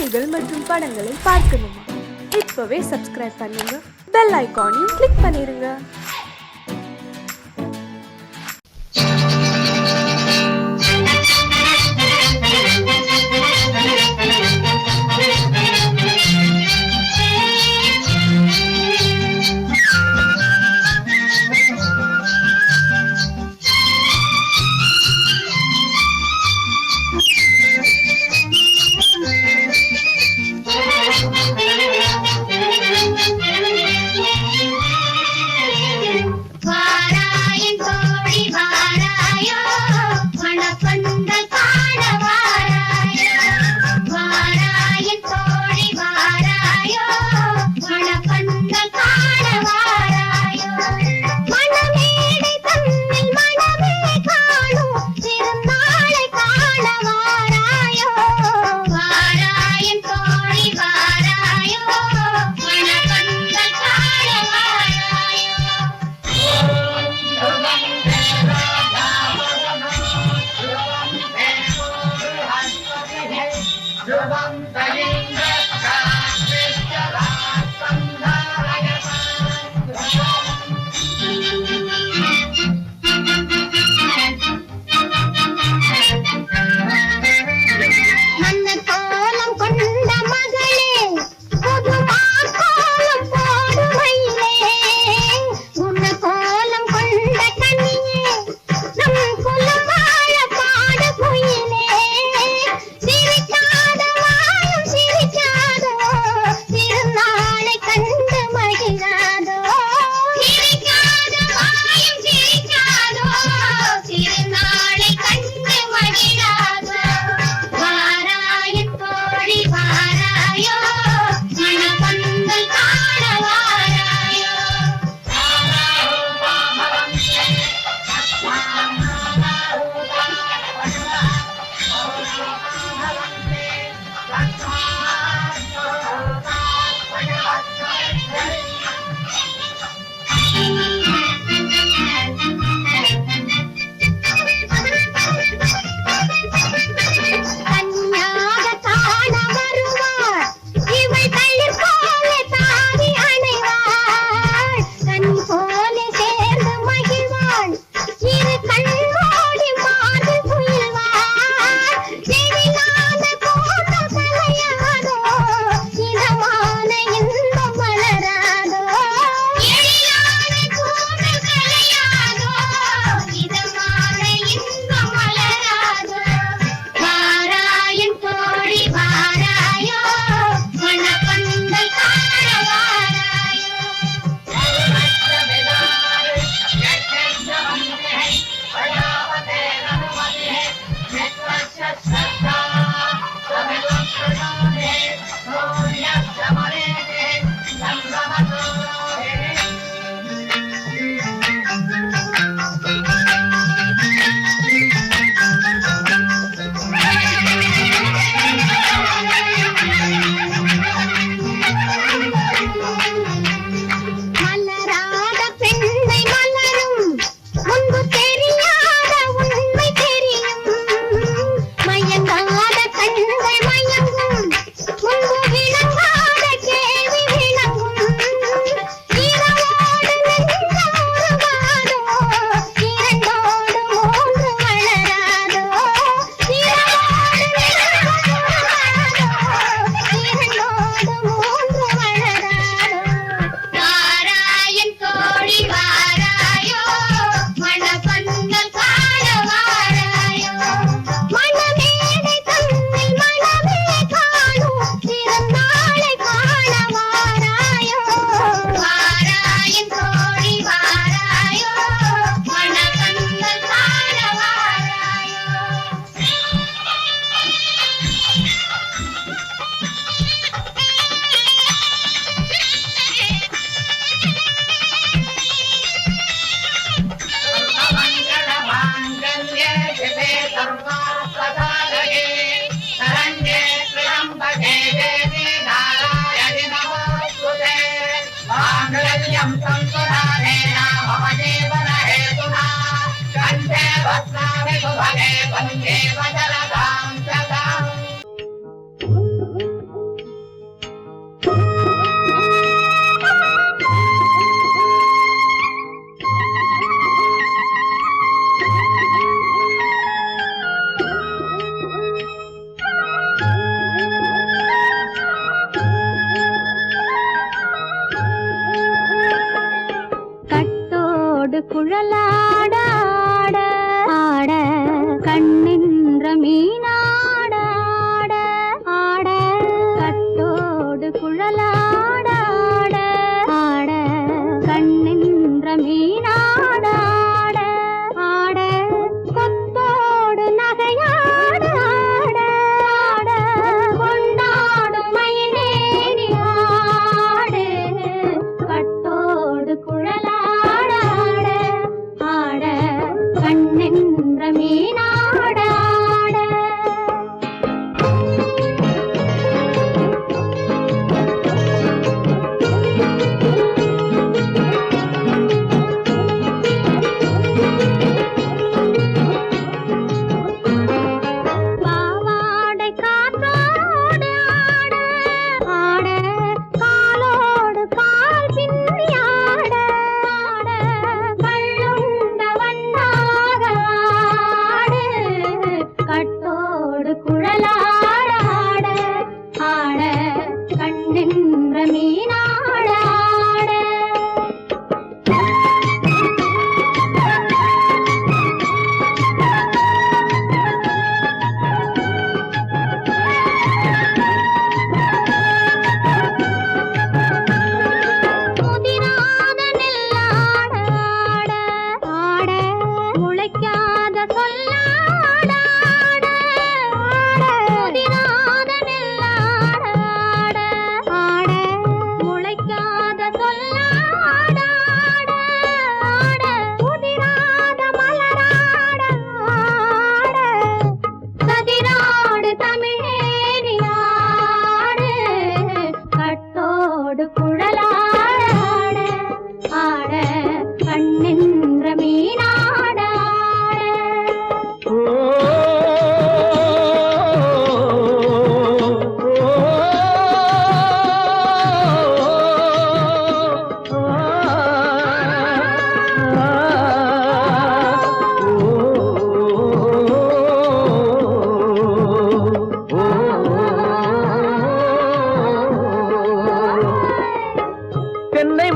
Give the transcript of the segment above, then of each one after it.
செய்திகள் மற்றும் படங்களை பார்க்கணுமா? இப்பவே சப்ஸ்கிரைப் பண்ணுங்க, பெல் ஐகானையும் கிளிக் பண்ணிருங்க.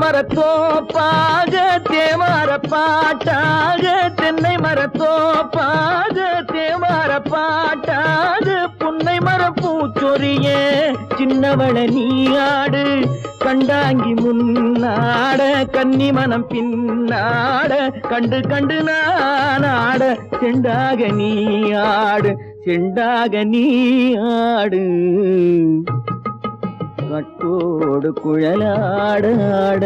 மரத்தோப்பாக தேவார பாட்டாக தென்னை மரத்தோப்பாக தேவார பாட்டாக புன்னை மரப்பூச்சொரிய சின்னவள நீயாடு கண்டாங்கி முன்னாட கன்னி மனம் பின்னாட கண்டு கண்டு நானாட செண்டாக நீயாடு செண்டாக நீயாடு கட்டோடு குழலாடாட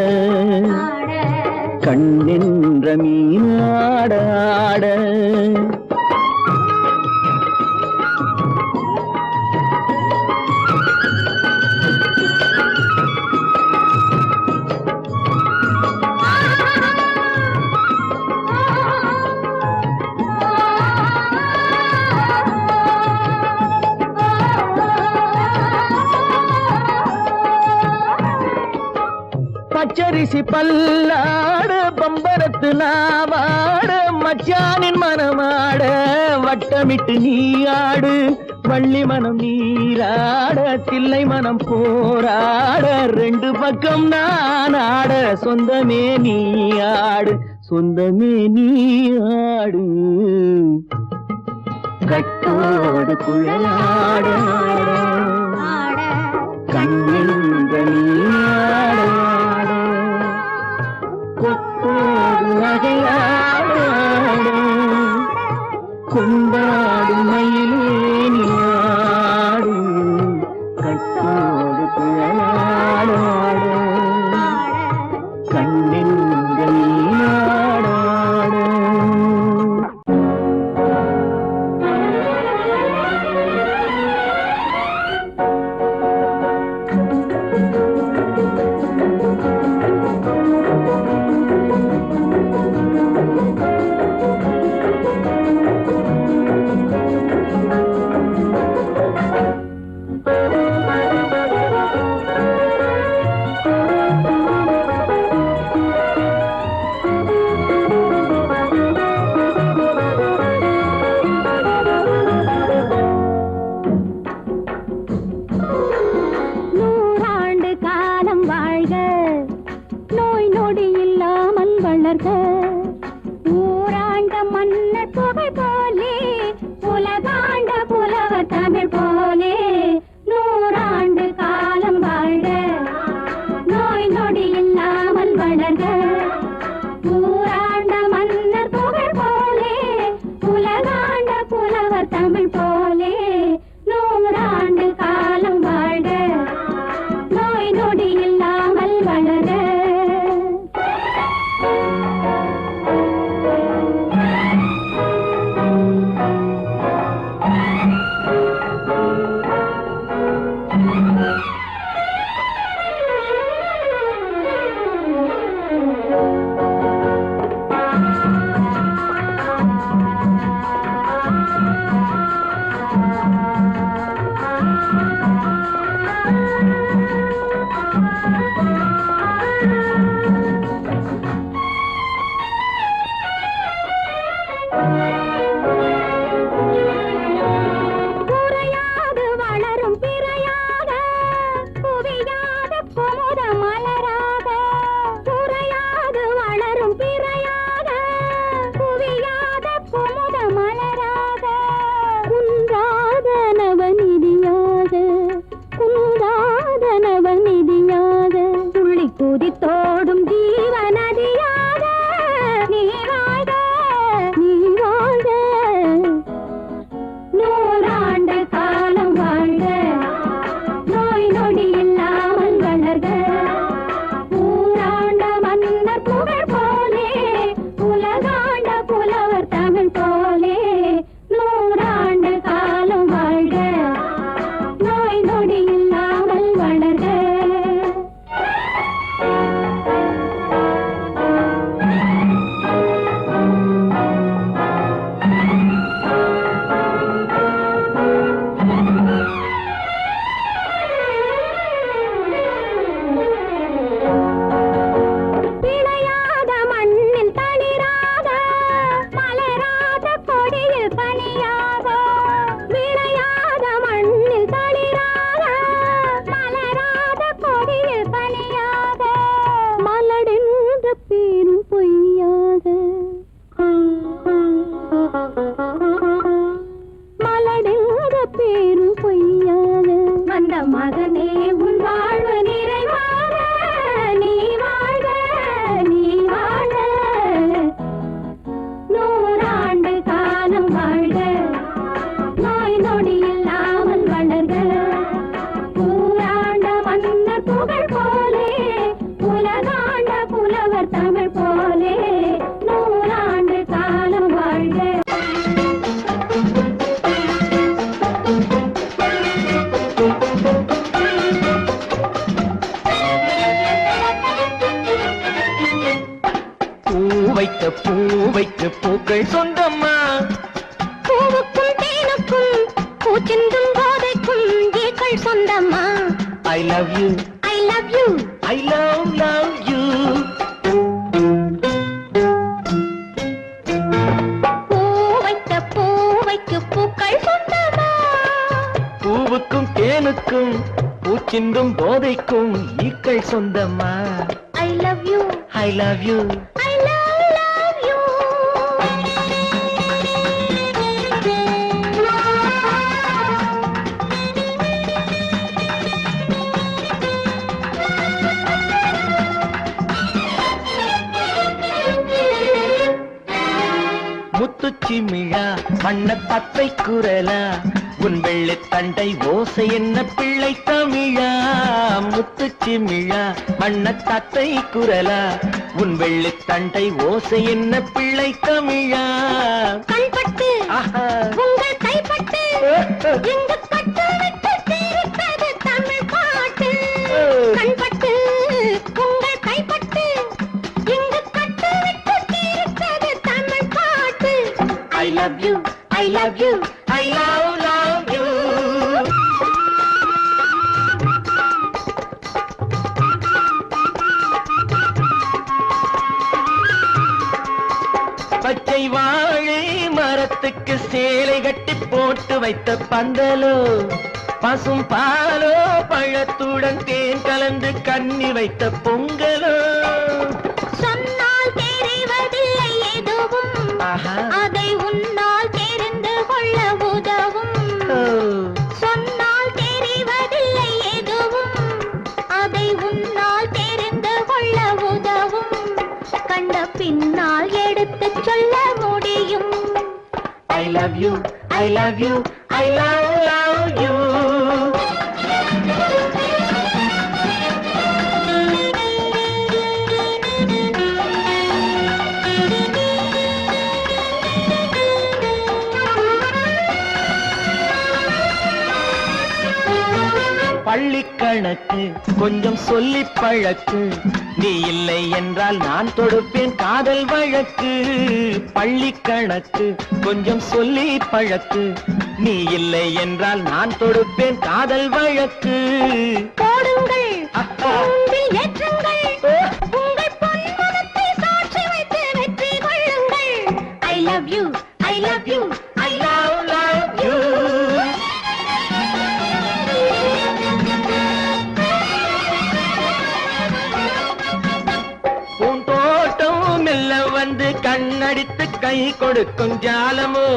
கண்ணென்ற மீனாடாட பச்சரிசி பல்லாட பம்பரத்து நாவாட மச்சானின் மனமாட வட்டமிட்டு நீயாடு வள்ளி மனம் நீராட தில்லை மனம் போராட ரெண்டு பக்கம் நானாட சொந்தமே நீயாடு சொந்தமே நீயாடு கட்டோடு குழலாட கண்ணென்ற நீயாட கொத்தோடு நகையாட கொண்டாடு மயிலேனியாடு கட்டோடு குழலாட கண்ணென்ற நீயாட ஊராண்ட மன்னர் புகழ் போலே உலகாண்ட புலவர் தமிழ் போலே நூறாண்டு காலம் வாழ்க நோய் நொடி இல்லாமல் வளர்க ஊராண்ட மன்னர் புகழ் போலே உலகாண்ட புலவர் தமிழ் போலே நூறாண்டு காலம் வாழ்க நோய் நொடி இல்லாமல் வளர்க குதித்தோடும் ஜீவநதியாக நீ வாழ்க நீ வாழ்க நூறாண்டு காலம் வாழ்க நோய் நொடி இல்லாமல் வளர்க ஊராண்ட மன்னர் புகழ் போலே உலகாண்ட புலவர் தமிழ் போலே நூறாண்டு காலம் வாழ்க நோய் நொடி இல்லாமல் வளர்க பனியாக விளையாத மண்ணில் தளிராக மகனே உன் வாழ்வு நிறைவாக நீ வாழ நீ வாழ நூறாண்டு காலம் வாழ்க நோய் நொடி இல்லாமல் வளர்க ஊராண்ட மன்னர் புகழ் போலே உலகாண்ட புலவர் தமிழ் போலே நூறாண்டு காலம் வாழ்க. பூவைக்கு பூக்கள் சொந்தம்மா பூவுக்கும் தேனுக்கும் பூச்சிந்தும் போதைக்கும் ஈக்கள் சொந்தம்மா. I love you, I love you. I love you. பூவைக்கு பூக்கள் சொந்தமா. பூவுக்கும் தேனுக்கும் பூச்சிந்தும் போதைக்கும் ஈக்கள் சொந்தம்மா. I love you, I love you. I love you. முத்துச்சிமிழா வண்ண தத்தை குரலா உன் வெள்ளைத் தண்டை ஓசை என்ன பிள்ளை தமிழா. முத்துச்சிமிழா வண்ண தத்தை குரலா உன் வெள்ளைத் தண்டை ஓசை என்ன பிள்ளை தமிழா. கண்பட்டு ஆஹா. உங்கள் கைப்பட்டு எங்கு கட்டு விட்டு தீர்த்தது தமிழ் பாட்டு. கண்பட்டு உங்கள் கைப்பட்டு எங்கு கட்டு விட்டு தீர்த்தது தமிழ் பாட்டு. I love you, I love you, I love you. பச்சை வாழை மரத்துக்கு சேலை கட்டி போட்டு வைத்த பந்தலோ பசும் பாலோ பழத்துடன் தேன் கலந்து கண்ணி வைத்த பொங்கலோ. சொன்னால் தெரிவதில்லை எதுவும் ஆஹா. அதை உன்னால் தெரிந்து கொள்ள உதவும். ஓ. சொன்னால் தெரிவதில்லை எதுவும் அதை உன்னால் தெரிந்து கொள்ள உதவும். கண்ட பின்னால் எடுத்துச் சொல்ல முடியும். I love you, I love you, I love you. பள்ளிக்கணக்கு கொஞ்சம் சொல்லி பழக்கு நீ இல்லை என்றால் நான் தொடுப்பேன் காதல் வழக்கு. பள்ளிக்கணக்கு கொஞ்சம் சொல்லி பழக்கு நீ இல்லை என்றால் நான் தொடுப்பேன் காதல் வழக்கு. போடுங்கள் அஹா. கூண்டில் ஏற்றுங்கள் உங்கள் பொன்மனத்தை சாட்சி வைத்து வெற்றி கொள்ளுங்கள். I love you, I love you, I love you. பூந்தோட்டம் மெல்ல வந்து கண்ணடித்து கை கொடுக்கும் ஜாலமோ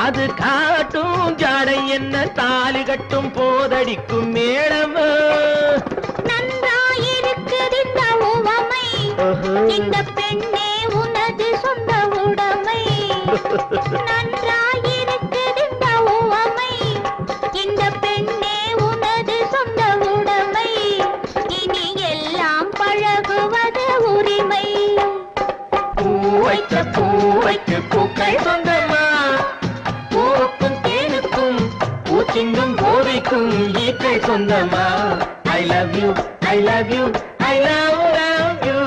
அது காட்டும் ஜாடை என்ன தாலி கட்டும் போதடிக்கும் மேளமோ. நன்றாயிருக்குது இந்த உவமை இந்த பெண்ணே உனது சொந்த உடைமை. நன்றாயிருக்குது இந்த உவமை இந்த பெண்ணே உனது சொந்த உடைமை. இனி எல்லாம் பழகுவது உரிமை. பூவைக்கு பூக்கள் சொந்தமா பூவுக்கும் தேனுக்கும் பூச்சிங்கும் போதைக்கும் ஈக்கள் சொந்தமா. I love you, I love you, I love you,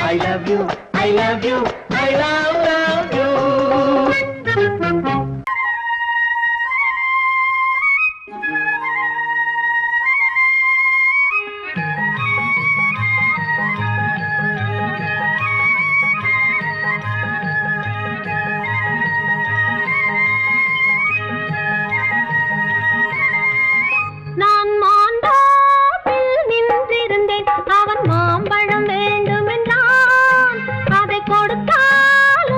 I love you, I love you, I love you. நான் மாண்டாப்பில் நின்றிருந்தேன் அவன் மாம்பழம் வேண்டுமென்றான். அதை கொடுத்தாலும்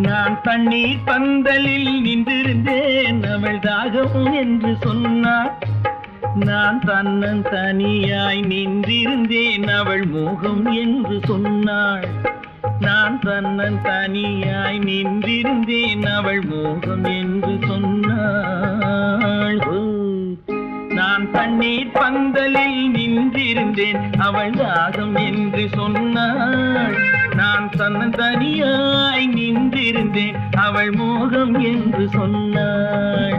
நான் தண்ணீர் பந்தலில் நின்றிருந்தேன் அவள் தாகம் என்று சொன்னாள். நான் தன்னன் தனியாய் நின்றிருந்தேன் அவள் மோகம் என்று சொன்னாள். நான் தன்னன் தனியாய் நின்றிருந்தேன் அவள் மோகம் என்று சொன்னாள். நான் தண்ணீர் பந்தலில் நின்றிருந்தேன் அவள் தாகம் என்று சொன்னாள். நான் தன்னன் தனியாய் நின்றிருந்தேன் அவள் மோகம் என்று சொன்னாள்.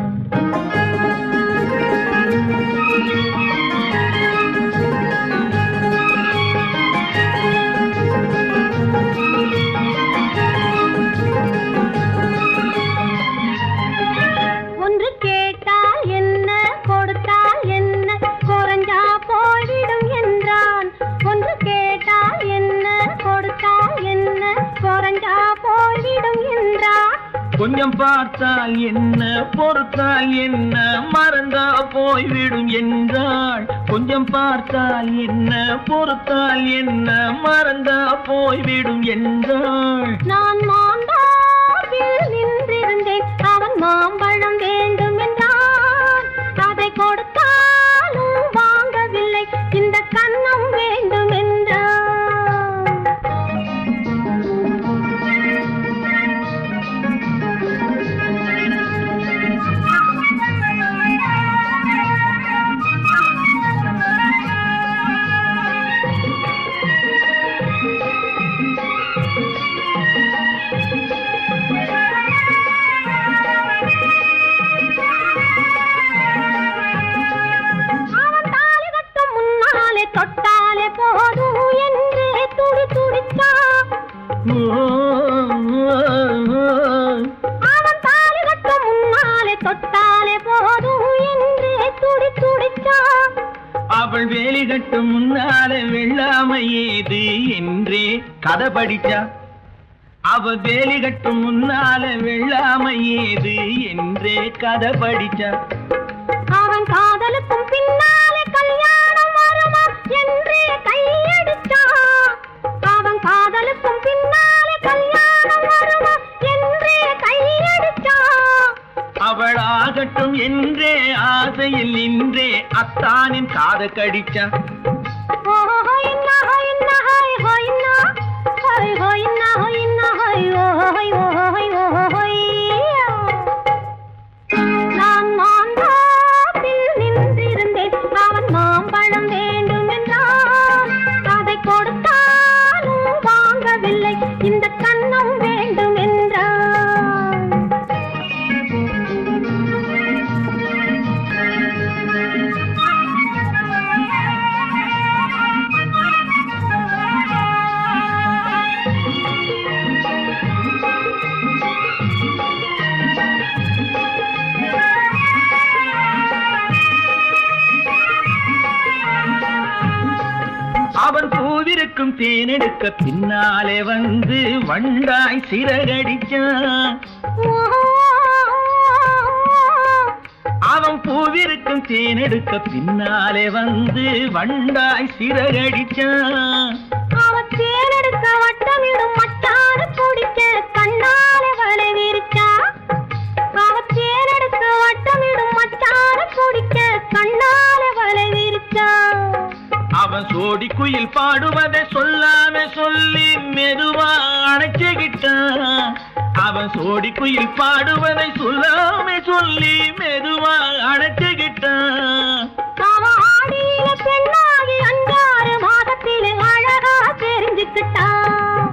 ஒன்று கேட்டால் என்ன கொடுத்தால் என்ன குறைஞ்சா போய்விடும் என்றான். ஒன்று கேட்டால் என்ன கொடுத்தால் என்ன குறைஞ்சா போய்விடும் என்றான். கொஞ்சம் பார்த்தால் என்ன பொறுத்தால் என்ன மறந்தா போய்விடும் என்றாள். கொஞ்சம் பார்த்தால் என்ன பொறுத்தால் என்ன மறந்தா போய்விடும் என்றாள். நான் மாந்தாவில் நின்றிருந்தேன் அவன் மாம்பழம் வேண்டும் என்றான். அதை கொடுத்தாலும் வாங்கவில்லை இந்த கன்னம் வேண்டும் என்றான். தொட்டாலே போதும் என்றே துடி துடித்தான். அவன் தாலி கட்டும் முன்னாலே தொட்டாலே போதும் என்றே துடி துடித்தான். அவள் வேலி கட்டும் முன்னாலே வெள்ளாமை ஏது என்றே கதை படிச்சா. அவள் வேலி கட்டும் முன்னாலே வெள்ளாமை ஏது என்றே கதை படிச்சா. அவன் காதலுக்கும் பின்னாலே கல்யாணம் வருமா என்றே கையடிச்சான். அவன் காதலுக்கும் பின்னாலே கல்யாணம் வருமா என்றே கையடிச்சான். அவள் ஆகட்டும் என்றே ஆசையில் நின்றே அத்தானின் காத கடிச்சா. நான் மாந்தாப்பில் நின்றிருந்தேன் அவன் மாம்பழம் வேண்டும் என்றான். அதை கொடுத்தாலும் வாங்கவில்லை இந்த கன்னம் வேண்டும் என்றான். அவன் பூவிருக்கும் தேனெடுக்க பின்னாலே வந்து வண்டாய் சிறகடிச்சான். அவன் பூவிருக்கும் தேனெடுக்க பின்னாலே வந்து வண்டாய் சிறகடிச்சான். அவன் தேனெடுக்க வட்டமிடும் மட்டாறு குடிக்க கண்ணாலே வலை விரிச்சா. அவன் தேனெடுக்க வட்டமிடும் மட்டாறு குடிக்க கண்ணாலே வலை விரிச்சா. அவன் சோடி குயில் பாடுவதை சொல்லாம சொல்லி மெதுவா அணைச்சுக்கிட்டான். அவன் சோடி குயில் பாடுவதை சொல்லாம சொல்லி மெதுவா அணைச்சுக்கிட்டான். அவன் ஆடியில பெண்ணாகி 5-6 மாதத்திலே அழகா தெரிஞ்சுக்கிட்டான்.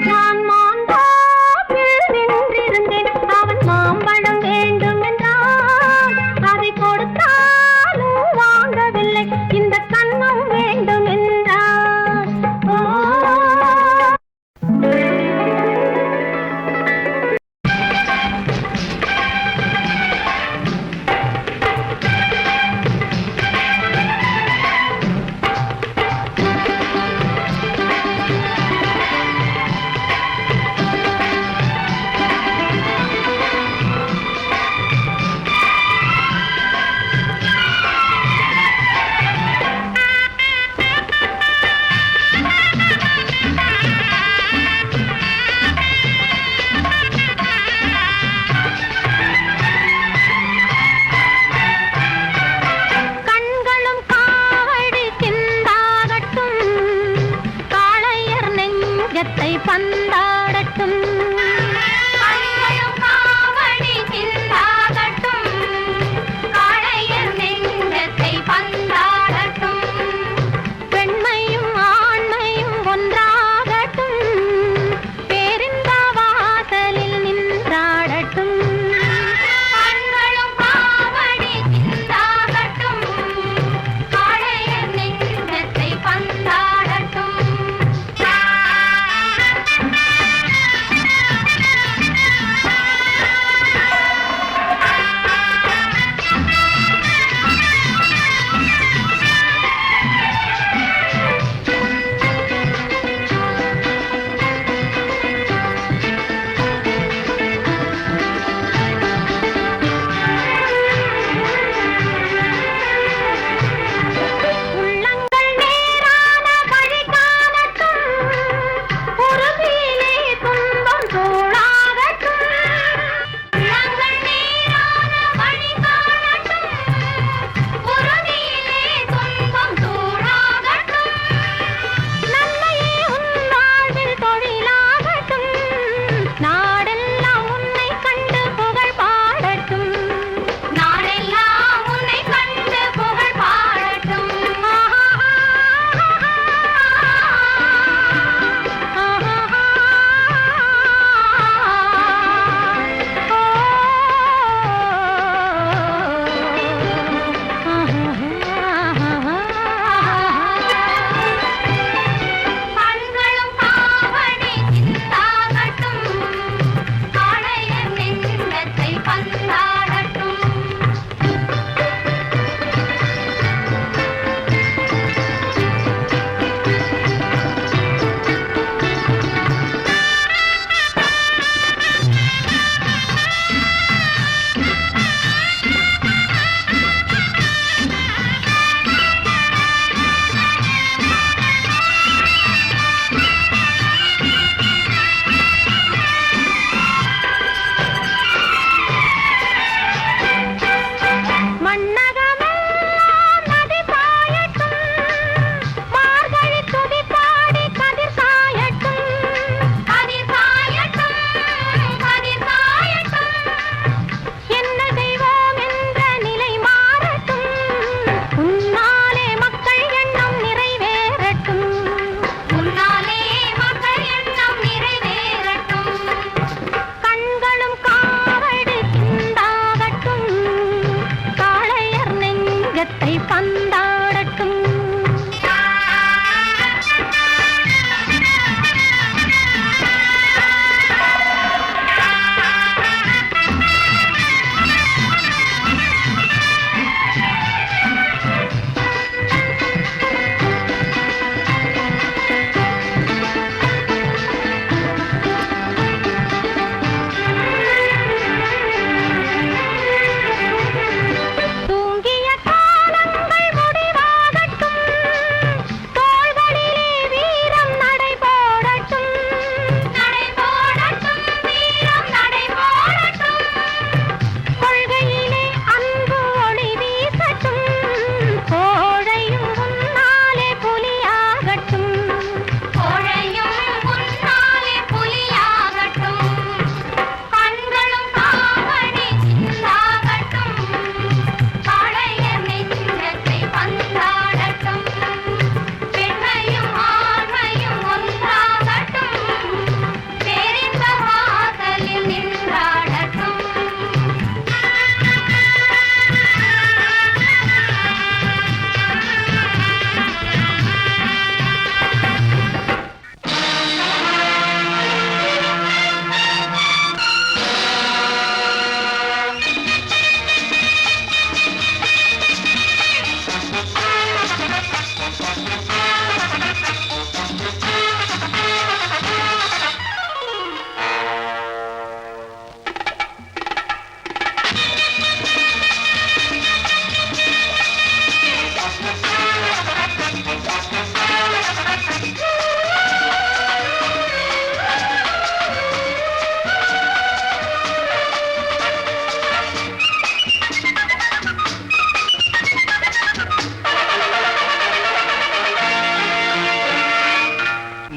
நான் மாந்தாப்பில் நின்றிருந்தேன் அவன் மாம்பழம் வேண்டும் என்றான். அதை கொடுத்தாலும் வாங்கவில்லை இந்த கன்னம் வேண்டும் என்றான்.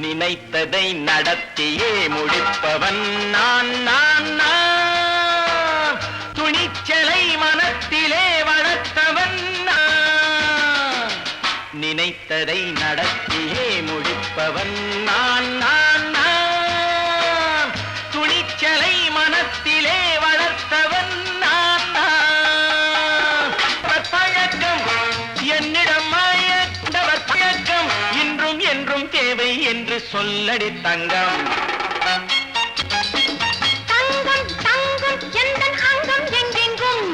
நினைத்ததை நடத்தியே முடிப்பவன் நான் நான் நான் துணிச்சலை மனத்திலே வளர்த்தவன் நான் நினைத்ததை நடத்தியே முடிப்பவன் நான் நான் நான் துணிச்சலை மனத்திலே வளர்த்தவன் நான் நான் பழக்கம் என்னிடம் மயந்தவர் பழக்கம் இன்றும் என்றும் தேவை என்று சொல்லடி தங்கம் தங்கம் தங்கம் எந்தன் அங்கம் எங்கெங்கும்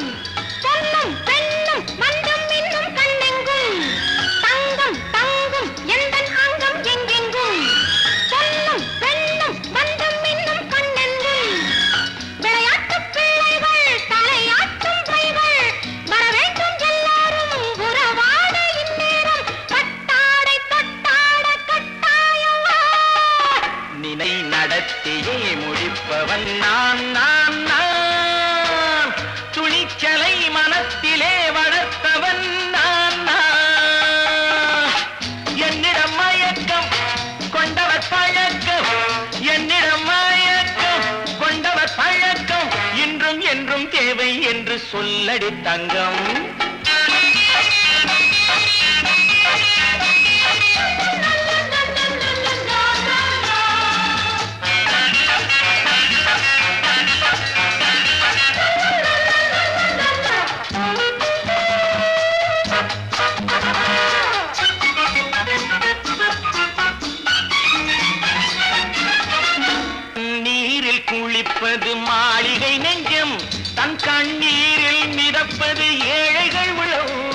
பொன்னும் பெண்ணும் மண்டும் இன்னும் கண்ணெங்கும் தங்கம் தங்கம் எந்தன் அங்கம் எங்கெங்கும் பொன்னும் பெண்ணும் மண்டும் இன்னும் கண்ணெங்கும் விளையாட்டு பிள்ளைகள் தலையாட்டும் கைகள் வர வேண்டும் எல்லாரும் உறவாட இந்நேரம் பட்டாடை தொட்டாட கட்டாயமா நினை நடத்தியே முடிப்பவன் நான் நான் நான் துணிச்சலை மனத்திலே வளர்த்தவன் நான் நான் என்னிடம் மயக்கம் கொண்டவர் பழக்கம் என்னிடம் மயக்கம் கொண்டவர் பழக்கம் இன்றும் என்றும் தேவை என்று சொல்லடி தங்கம் நீரில் குளிப்பது மாளிகை நெஞ்சம் தன் கண்ணீரில் மிதப்பது ஏழைகள் உளவும்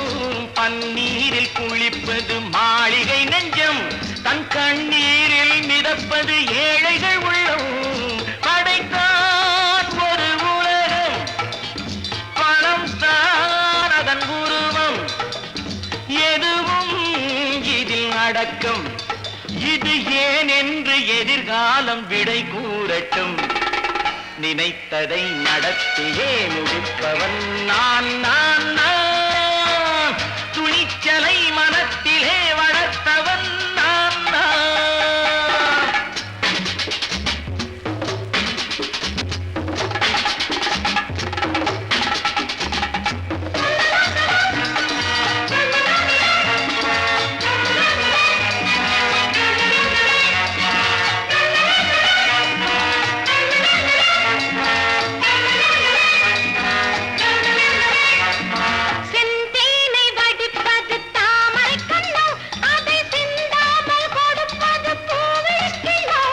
பன்னீரில் குளிப்பது மாளிகை நெஞ்சம் தன் கண்ணீரில் மிதப்பது ஏழைகள் உள்ளவும் படைத்தான் ஒரு உலகம் பணம் தான் அதன் உருவம் எதுவும் இதில் அடக்கம் இது ஏன் என்று எதிர்காலம் விடை கூறட்டும் நினைத்ததை நடத்தியே முடிப்பவன் நான் நான் நான் துணிச்சலை மனத்திலே வளர்த்தவன் நான் நான் செந்தேனை வடிப்பது தாமரை கண்ணோ அதை சிந்தாமல் கொடுப்பது பூவிழிக்கிண்ணோ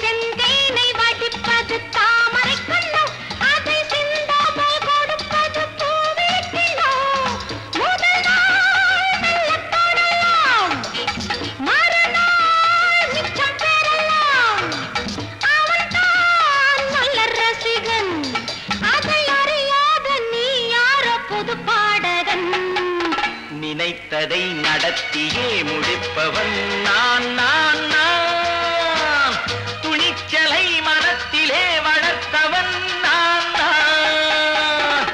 செந்தேனை வடிப்பது தாமரை கண்ணோ அதை சிந்தாமல் கொடுப்பது பூவிழிக்கிண்ணோ முதல் நாள் மெல்லத் தொடலாம் மறுநாள் மிச்சம் பெறலாம் அவன்தான் நல்ல ரசிகன் அதை அறியாத நீ யாரோ புது பாடகன் நினைத்ததை நடத்தியே முடிப்பவன் நான் நான் நான் துணிச்சலை மனத்திலே வளர்த்தவன் நான் நான்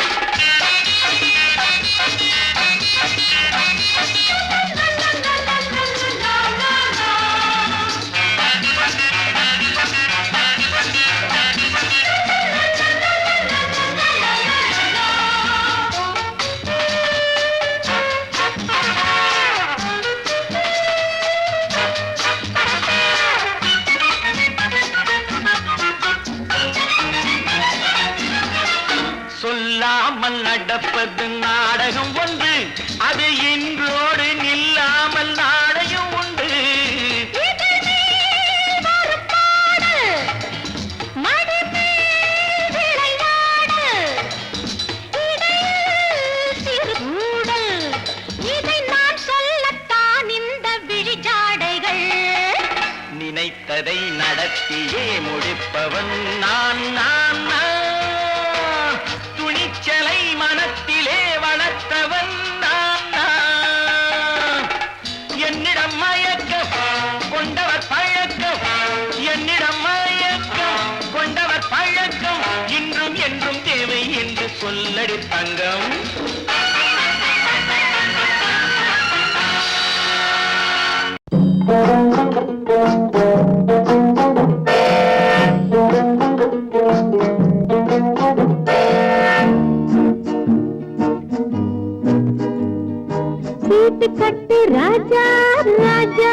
சொல்லாமல் நடப்பது நாடகம் ஒன்று அது இன்றோடு நில்லாமல் நாளையும் உண்டு இதழ் மேல் ஒரு பாடு, மடி மேல் விளையாடு, இடையில் சிறு ஊடல், இதை நான் சொல்லத்தான் இந்த விழிஜாடைகள் நினைத்ததை நடத்தியே முடிப்பவன் நான் நான் நான் துணிச்சலை மனத்திலே வளர்த்தவன் நான் நான் கட்டு ராஜா ராஜா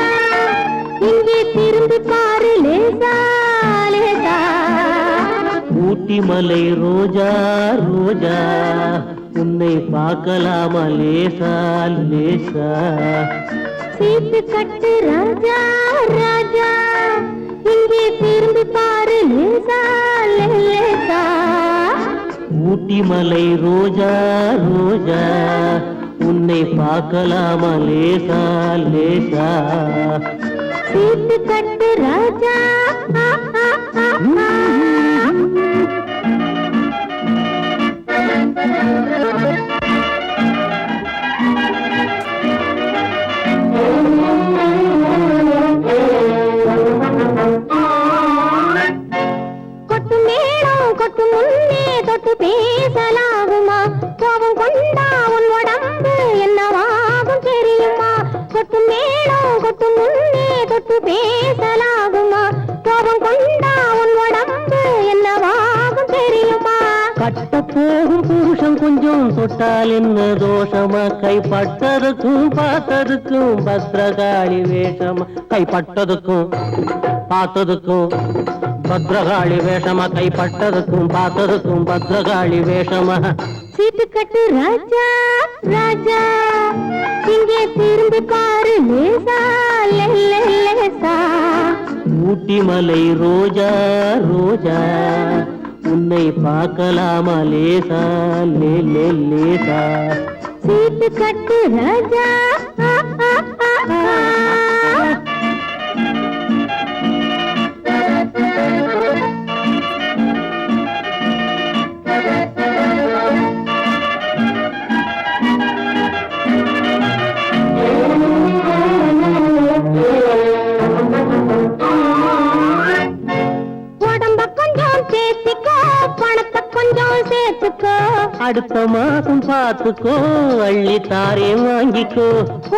இங்கே திரும்பி பாரு லேசா லேசா ஊட்டி மலை ரோஜா ரோஜா உன்னை பார்க்கலாமா லேசா லேசா சீட்டு கட்டு ராஜா ராஜா இங்கே திரும்பி பாரு லேசா லேசா ஊட்டி மலை ரோஜா ரோஜா உன்னை பார்க்கலாமா லேசா லேசா சீட்டு கட்டு ராஜா கொட்டு மேளம் கொட்டு முன்னே தொட்டு பேசலாகுமா கோபம் கொண்டா உன் உடம்பு என்னவாகும் தெரியுமா கொட்டு மேளம் கொட்டு முன்னே தொட்டு பேசலாகுமா கோபம் கொண்டா உன் உடம்பு என்னவாகும் தெரியுமா கட்ட போகும் புருஷன் கொஞ்சம் தொட்டால் என்ன தோஷமா கைப்பட்டதுக்கும் பார்த்ததுக்கும் பத்ரகாளி வேஷமா கைப்பட்டதுக்கும் பார்த்ததுக்கும் பத்ரகாளி வேஷமா கைப்பட்டதுக்கும் பார்த்ததுக்கும் பத்ரகாளி வேஷமா சீட்டு கட்டு ராஜா ராஜா இங்கே திரும்பி பாரு லேசா லேசா ஊட்டி மலை ரோஜா ரோஜா உன்னை பார்க்கலாமா லேசா லேசா சீட்டு கட்டு ராஜா உடம்ப கொஞ்சம் சேர்த்துக்கோ பணத்தை கொஞ்சம் சேர்த்துக்கோ அடுத்த மாசம் பார்த்துக்கோ அள்ளி தாரே வாங்கிக்கோ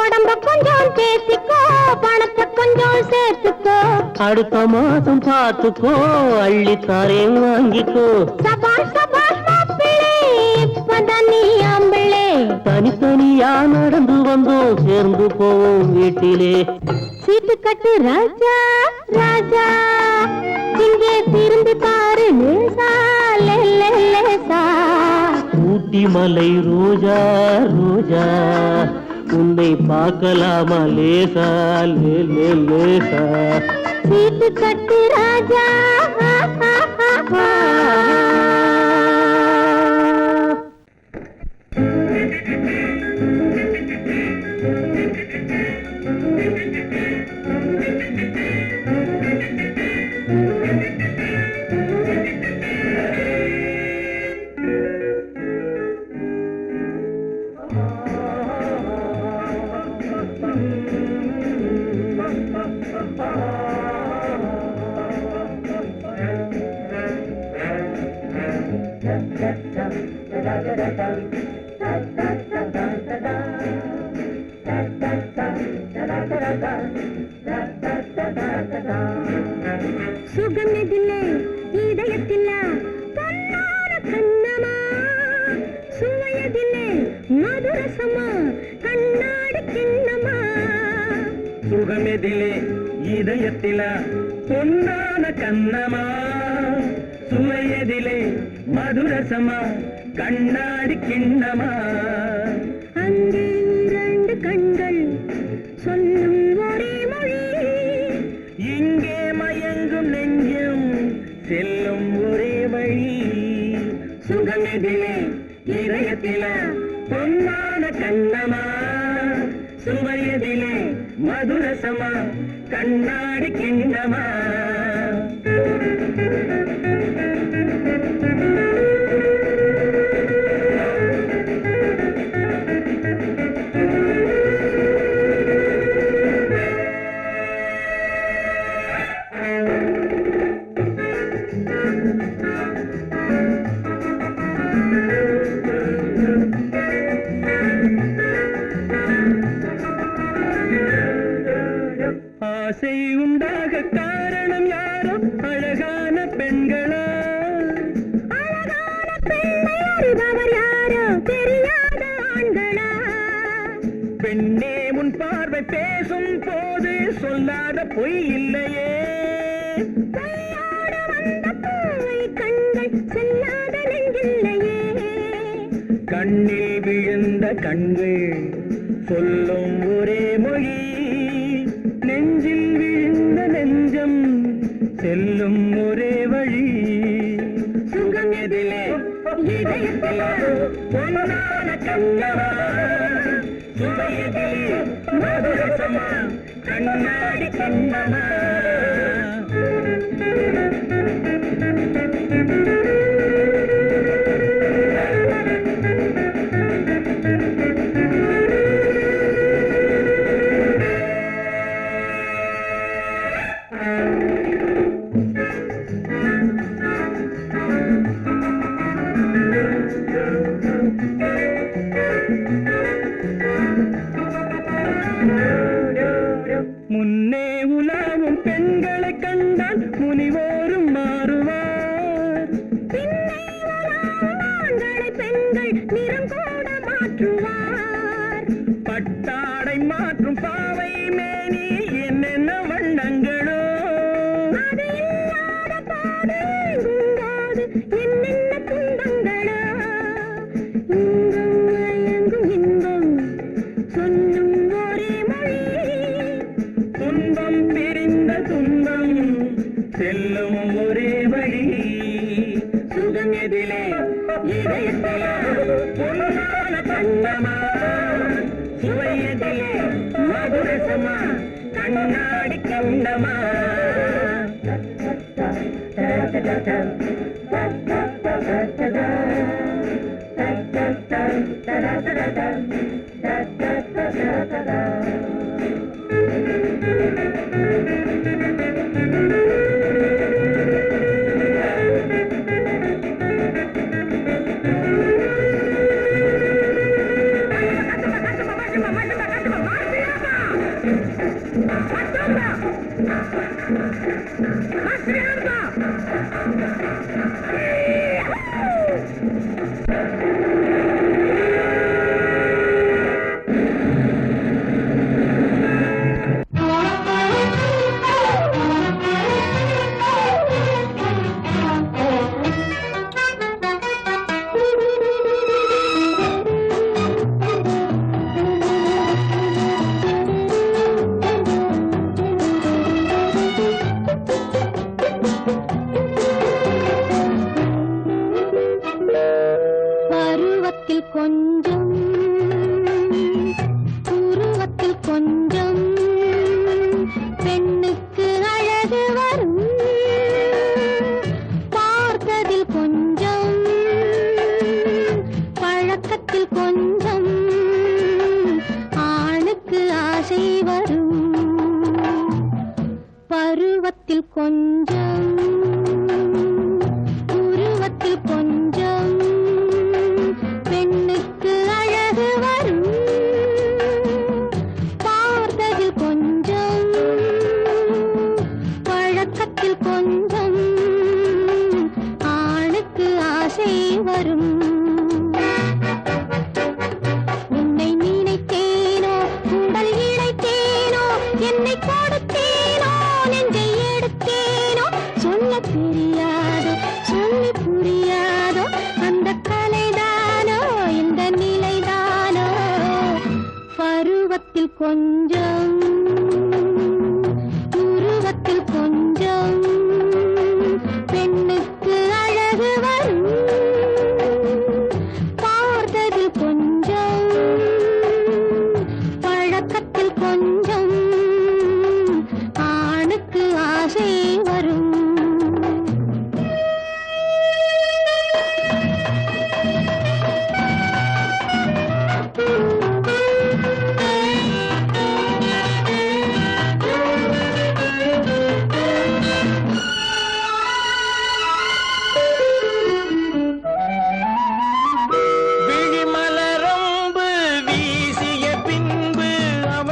உடம்ப கொஞ்சம் சேர்த்துக்கோ பணத்தை கொஞ்சம் சேர்த்துக்கோ அடுத்த மாசம் பார்த்துக்கோ அள்ளி தாரே வாங்கிக்கோ சபாஷ் சபாஷ் மாப்பிள்ளை இப்பதான் நீ ஆம்பிள்ளை தனித்தனியா நடந்து வந்தோம் சேர்ந்து போவோம் வீட்டிலே சீட்டு கட்டு ராஜா ராஜா இங்கே திரும்பி பாரு லேசா லேசா ஊட்டி மலை ரோஜா ரோஜா உன்னை பார்க்கலாமா லேசா லேசா சீட்டு கட்டு ராஜா சுகமெதில்லை இதயத்தில்ல பொன்னான கண்ணமா சுவையதில்லை மதுரசமா கண்ணாடி கிண்ணமா சுகமெதிலே இதயத்தில பொன்னான கண்ணமா சுவையதிலே மதுரசமா கண்ணாடி கிண்ணமா அங்கே இரண்டு கண்கள் சொல்லும் ஒரே மொழி இங்கே மயங்கும் நெஞ்சும் செல்லும் ஒரே வழி சுகமெதிலே இதயத்தில பொன்னான கண்ணமா சுவையதிலே மதுரசமா கண்ணாடி கிண்ணமா ஆசை உண்டாக காரணம் யாரோ அழகான பெண்களா அழகான பெண்ணை அறிபவர் யாரோ தெரியாத ஆண்களா பெண்ணே முன் பேசும் போது சொல்லாத பொய் இல்லையே. கையோடு வந்த பூவை கண்கள் செல்லாத நெஞ்சில்லையே. கண்ணில் விழுந்த கண்கள் சொல்லும் ஒரே மொழி, நெஞ்சில் விழுந்த நெஞ்சம் செல்லும் ஒரே வழி. சுகம் எதிலே இதயத்திலே பொன்னான கண்ணவா, சுவையதிலே மதுரசமா கண்ணாடி கண்ணமா. முன்னே உலாவும் பெண்களை கண்டால் முனிவோரும் மாறுவார். பின்னே உலாவும் ஆண்களை பெண்கள் நிறம் கூட மாற்றுவார். பட்டாடை மாற்றும் பாவை மேனி என்னென்ன வண்ணங்களோ, அது இல்லாத பாடு எங்கும்போது என்னென்ன துன்பங்களோ. இன்பம் மயங்கும் இன்பம் சொல்லும் ஒரே மொழி, துன்பம் பிரிந்த துன்பம் செல்லும் ஒரே வழி. சுகம் எதிலே இதயத்திலே பொன்னான கண்ணமா, சுவையதிலே மதுரசமா கண்ணாடி கண்ணமா. பருவத்தில் கொஞ்சம் உருவத்தில் கொஞ்சம் பெண்ணுக்கு அழகு வரும். பார்த்ததில் கொஞ்சம் பழக்கத்தில் கொஞ்சம் ஆணுக்கு ஆசை வரும். பருவத்தில் கொஞ்சம் உருவத்தில் கொஞ்சம் பெண்ணுக்கு அழகு வரும். பார்த்ததில் கொஞ்சம் பழக்கத்தில் கொஞ்சம் ஆணுக்கு ஆசை வரும். உன்னை நினைத்தேனோ உடல் இழைத்தேனோ என்னை கொடுத்தேனோ நெஞ்சை எடுத்தேனோ சொல்ல தெரியாதோ சொல்லி புரியாதோ அந்த கலைதானோ இந்த நிலைதானோ. பருவத்தில் கொஞ்சம் உருவத்தில் கொஞ்சம் பெண்ணுக்கு அழகு வரும். பார்த்ததில் கொஞ்சம் பழக்கத்தில் கொஞ்சம் ஆணுக்கு ஆசை வரும். விழிமலரம்பு வீசிய பின்பு அவ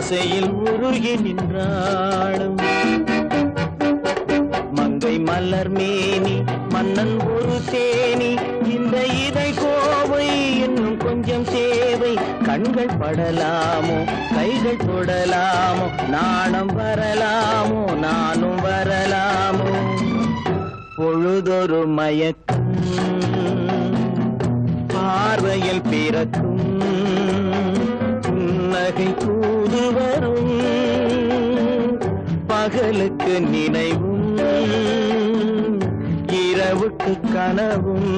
ஆசையில் உருகி நின்றாளும் மங்கை மலர் மேனி மன்னன் ஒரு தேனி இந்த இதை கோவை இன்னும் கொஞ்சம் தேவை கண்கள் படலாமோ கைகள் தொடலாமோ நாணம் வரலாமோ நானும் வரலாமோ பொழுதொரு மயக்கம் பார்வையில் பிறக்கும் புன்னகை தூது வரும் பகலுக்கு நினைவும் இரவுக்கு கனவும்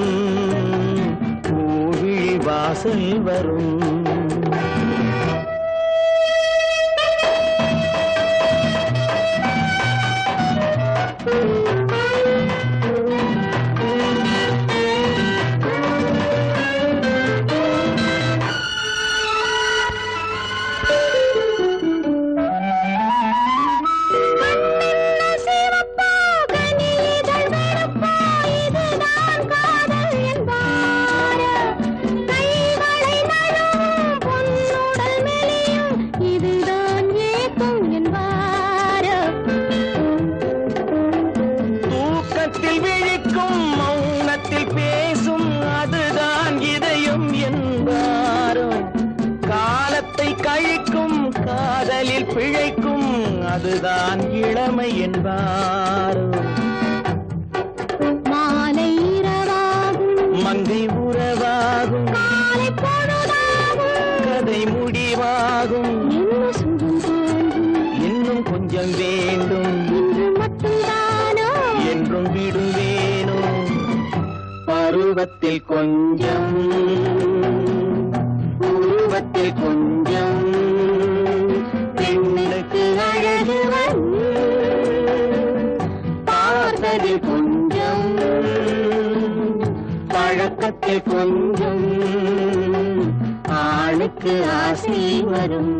பூவிழி வாசல் வரும் காதலில் பிழைக்கும் அதுதான் இளமை என்பாரோ மாலை இரவாகும் மங்கை உறவாகும் காலை பொழுதாகும் கதை முடிவாகும் என்ன சுகம் தோன்றும் இன்னும் கொஞ்சம் வேண்டும் இன்று மட்டும்தானோ என்றும் விடுவேனோ பருவத்தில் கொஞ்சம் உருவத்தில் கொஞ்சம் பெண்ணுக்கு அழகு பார்த்ததில் கொஞ்சம் பழக்கத்தில் கொஞ்சம் ஆளுக்கு ஆசை வரும்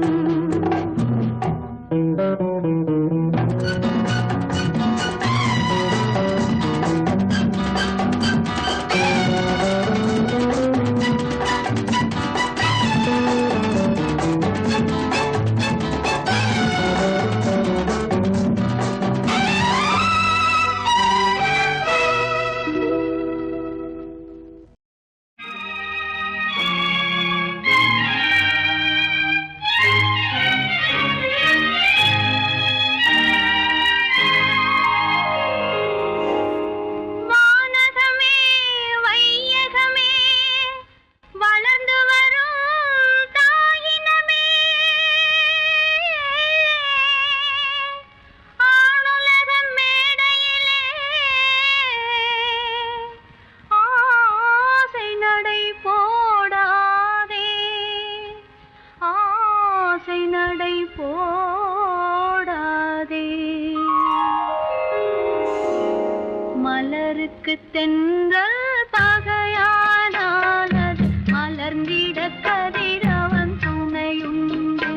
மலருக்கு தென்றல் பகையானால் அது மலர்ந்திட கதிரவன் துணையுண்டு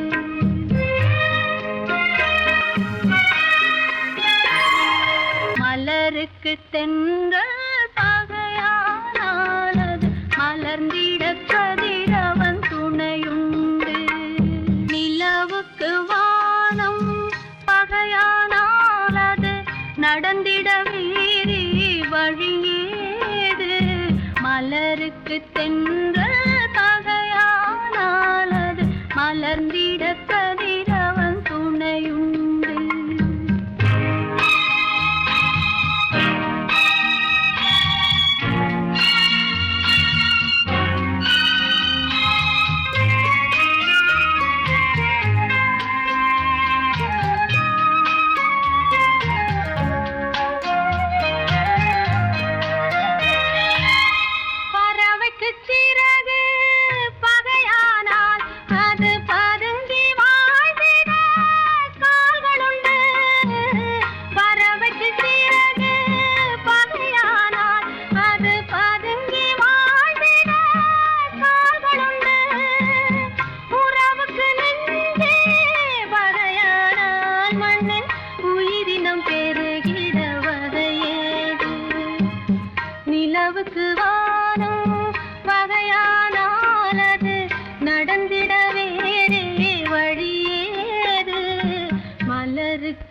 மலருக்கு தென்றல் பகையானால் அது மலர்ந்திட கதிரவன் துணையுண்டு நிலவுக்கு வானம் பகையானால் அது நடந்திட வீரி வழியேது மலருக்கு தென்றல் பகையானால் அது மலர்ந்திட கதிரவன் துணையுண்டு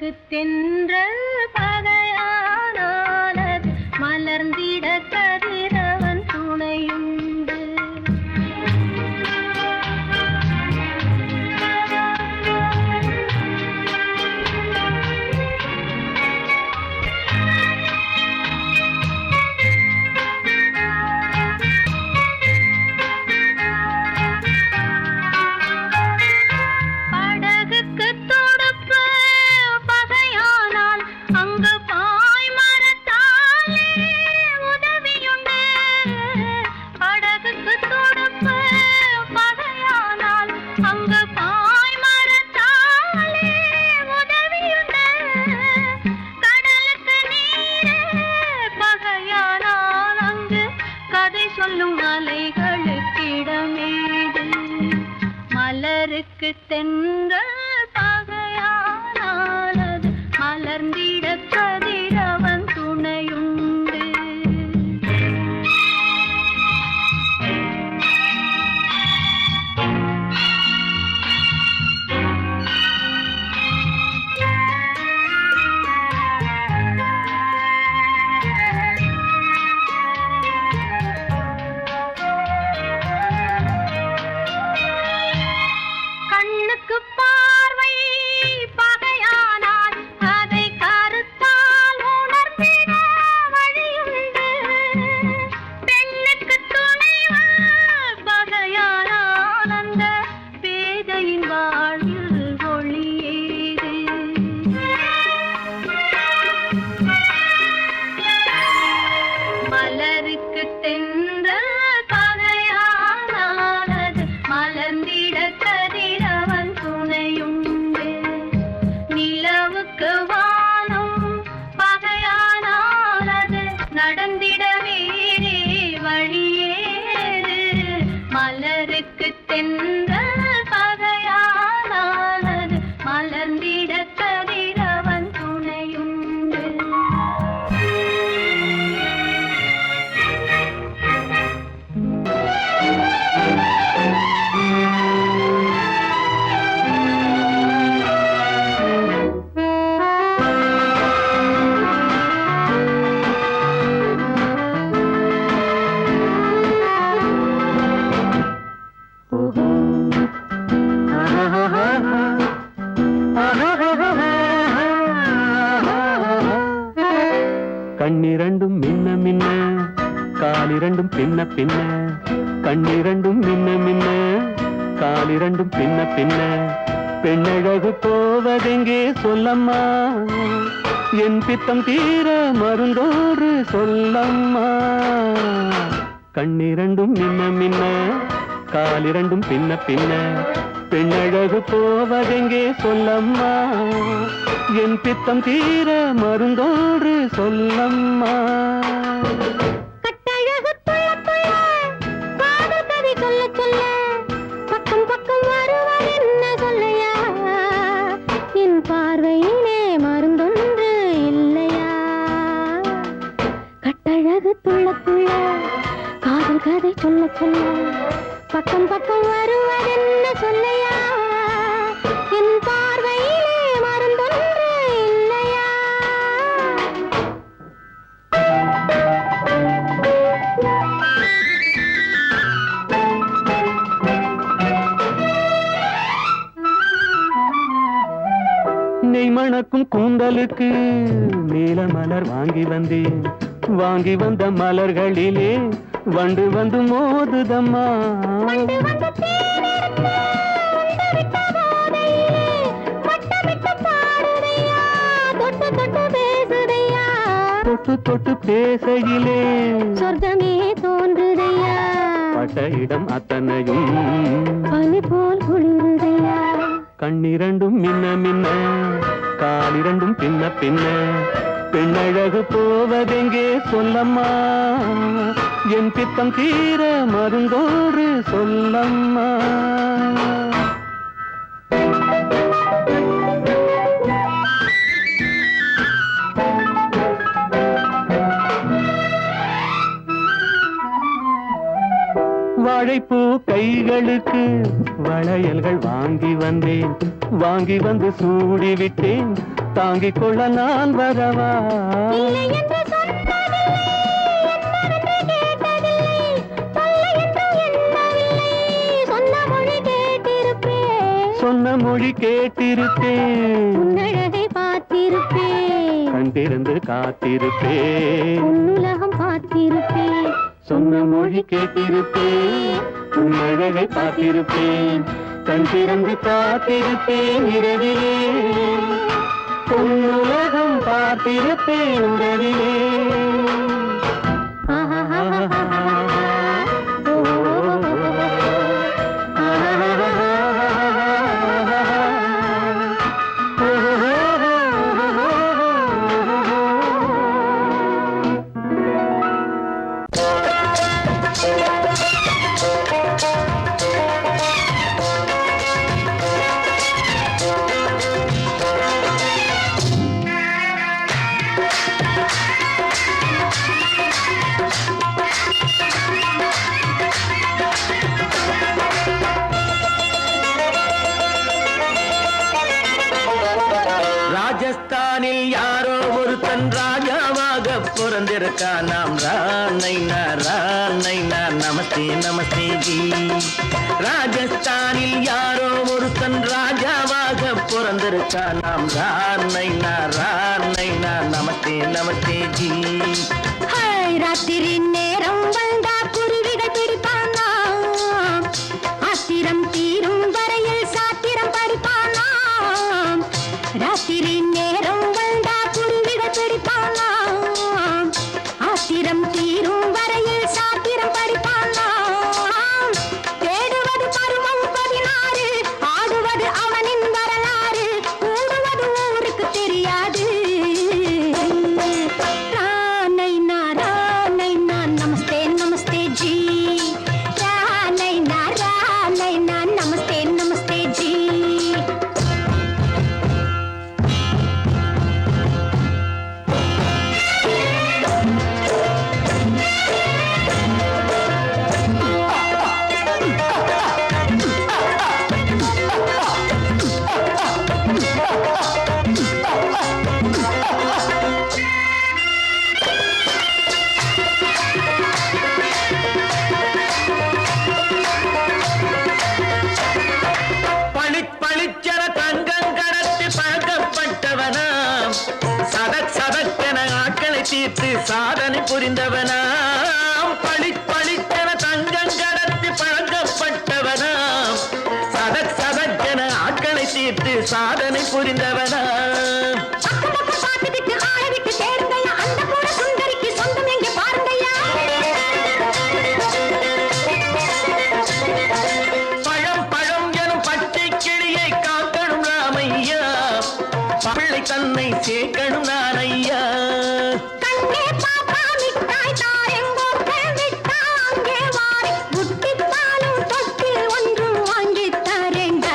படகு தென்றல் பகையானாலது மலர்ந்திட கதிரவன் துணையுண்டு. சொல்லும் அலைகளுக்கிடமேது மலருக்கு தென்றல் பகையானாலது மலர்ந்திட கதிரவன் துணையுண்டு. மலருக்கு தென்றல் பகையானாலது மலர்ந்திட கதிரவன் துணையுண்டு. நிலவுக்கு வானம் பகையானாலது நடந்திட வேறே வழியேது. மலருக்கு தென்றல் பகையானாலது மலர்ந்திட கதிரவன் துணையுண்டு. கண்ணிரண்டும் மின்ன மின்ன காலிரண்டும் பின்ன பின்ன. கண்ணிரண்டும் மின்ன மின்ன காலிரண்டும் பின்ன பின்ன. பெண்ணழகு போவதெங்கே சொல்லம்மா, என் பித்தம் தீர மருந்தோடு சொல்லம்மா. கண்ணிரண்டும் மின்ன மின்ன காலிரண்டும் பின்ன பின்ன. பெண்ணழகு போவதெங்கே சொல்லம்மா, என் பித்தம் தீர மருந்தோடு சொல்லம்மா. கட்டழகு துள்ள துள்ள காதல் கதை சொல்ல சொல்ல பக்கம் பக்கம் வருவார் என்ன சொல்லையா. என் பார்வையிலே மருந்தொன்று இல்லையா. கட்டழகு துள்ள துள்ள காதல் கதை சொல்ல சொல்ல பக்கம் பக்கம் வருவார் என்ன சொல்லையா. என் பார்வையிலே மருந்தொன்று இல்லையா. நெய் மணக்கும் கூந்தலுக்கு நீல மலர் வாங்கி வந்தேன். வாங்கி வந்த மலர்களிலே வண்டு வந்து மோதுதம்மா. தொட்டு தொட்டு பேசையிலே சொர்க்கமே தோன்றுதையா. பட்ட இடம் அத்தனையும் பனி போல் குளிருதையா. கண்ணிரண்டும் மின்ன மின்ன காலிரண்டும் பின்ன பின்ன. பெண்ணழகு போவதெங்கே சொல்லம்மா, என் பித்தம் தீர மருந்தோடு சொல்லம்மா. வாழைப்பூ கைகளுக்கு வளையல்கள் வாங்கி வந்தேன். வாங்கி வந்து சூடி விட்டேன். தாங்கிக் கொள்ள நான் வரவா? இல்லை என்று சொன்னதில்லை, என்னவென்று கேட்டதில்லை, தொல்லை என்றும் எண்ணவில்லை, சொன்ன மொழி கேட்டிருப்பேன், சொன்ன மொழி கேட்டிருப்பேன், உன்னழகை பார்த்திருப்பேன், கண் திறந்து காத்திருப்பேன், உன்னுலகம் பார்த்திருப்பேன், சொன்ன மொழி கேட்டிருப்பேன், உன்னழகை பார்த்திருப்பேன், கண் திறந்து காத்திருப்பேன், இரவிலே உன்னுலகம் பார்த்திருப்பேன், இரவிலே. ராஜஸ்தானில் யாரோ ஒருத்தன் ராஜாவாக பிறந்திருக்கான். நாம் ராணைனா ராணைனா நமஸ்தே நமஸ்தே ஜி. ராஜஸ்தானில் யாரோ ஒருத்தன் ராஜாவாக பிறந்திருக்கான். நாம் ராணைனா ராணைனா நமஸ்தே நமஸ்தே ஜி. ராத்திரி நேரம் வந்தா குருவிகள் பிடிப்பானா, ஆத்திரம் தீரும் வரையில் சாத்திரம் படிப்பானா. ராத்திரி நேரம் வந்தா குருவிகள் பிடிப்பானா, ஆத்திரம் தீரும் வரையில் சாத்திரம் படிப்பானா. தேடுவது பருவம் 16, ஆடுவது அவனின் வரலாறு, கூடுவது ஊருக்கு தெரியாது. நமஸ்தே நமஸ்தே ஜி, ராணைனா ராணைனா நமஸ்தே நமஸ்தே ஜி. பளிச்சென தங்கம் கடத்தி பழக்கப்பட்டவனாம், சதக் சதக்கென ஆட்களை தீர்த்து சாதனை புரிந்தவனாம். பளிச்சென தங்கம் கடத்தி பழக்கப்பட்டவனாம், சதக் சதக்கென ஆட்களை தீர்த்து சாதனை புரிந்தவனாம். தன்னை சேர்க்கணும் நான் ஐயா. கண்ணே பாப்பா மிட்டாய் தாரெங்கோ கேள்விட்டா அங்கே வாரி, புட்டிப்பாலும் தொட்டு ஒன்று வாங்கி தரேங்க.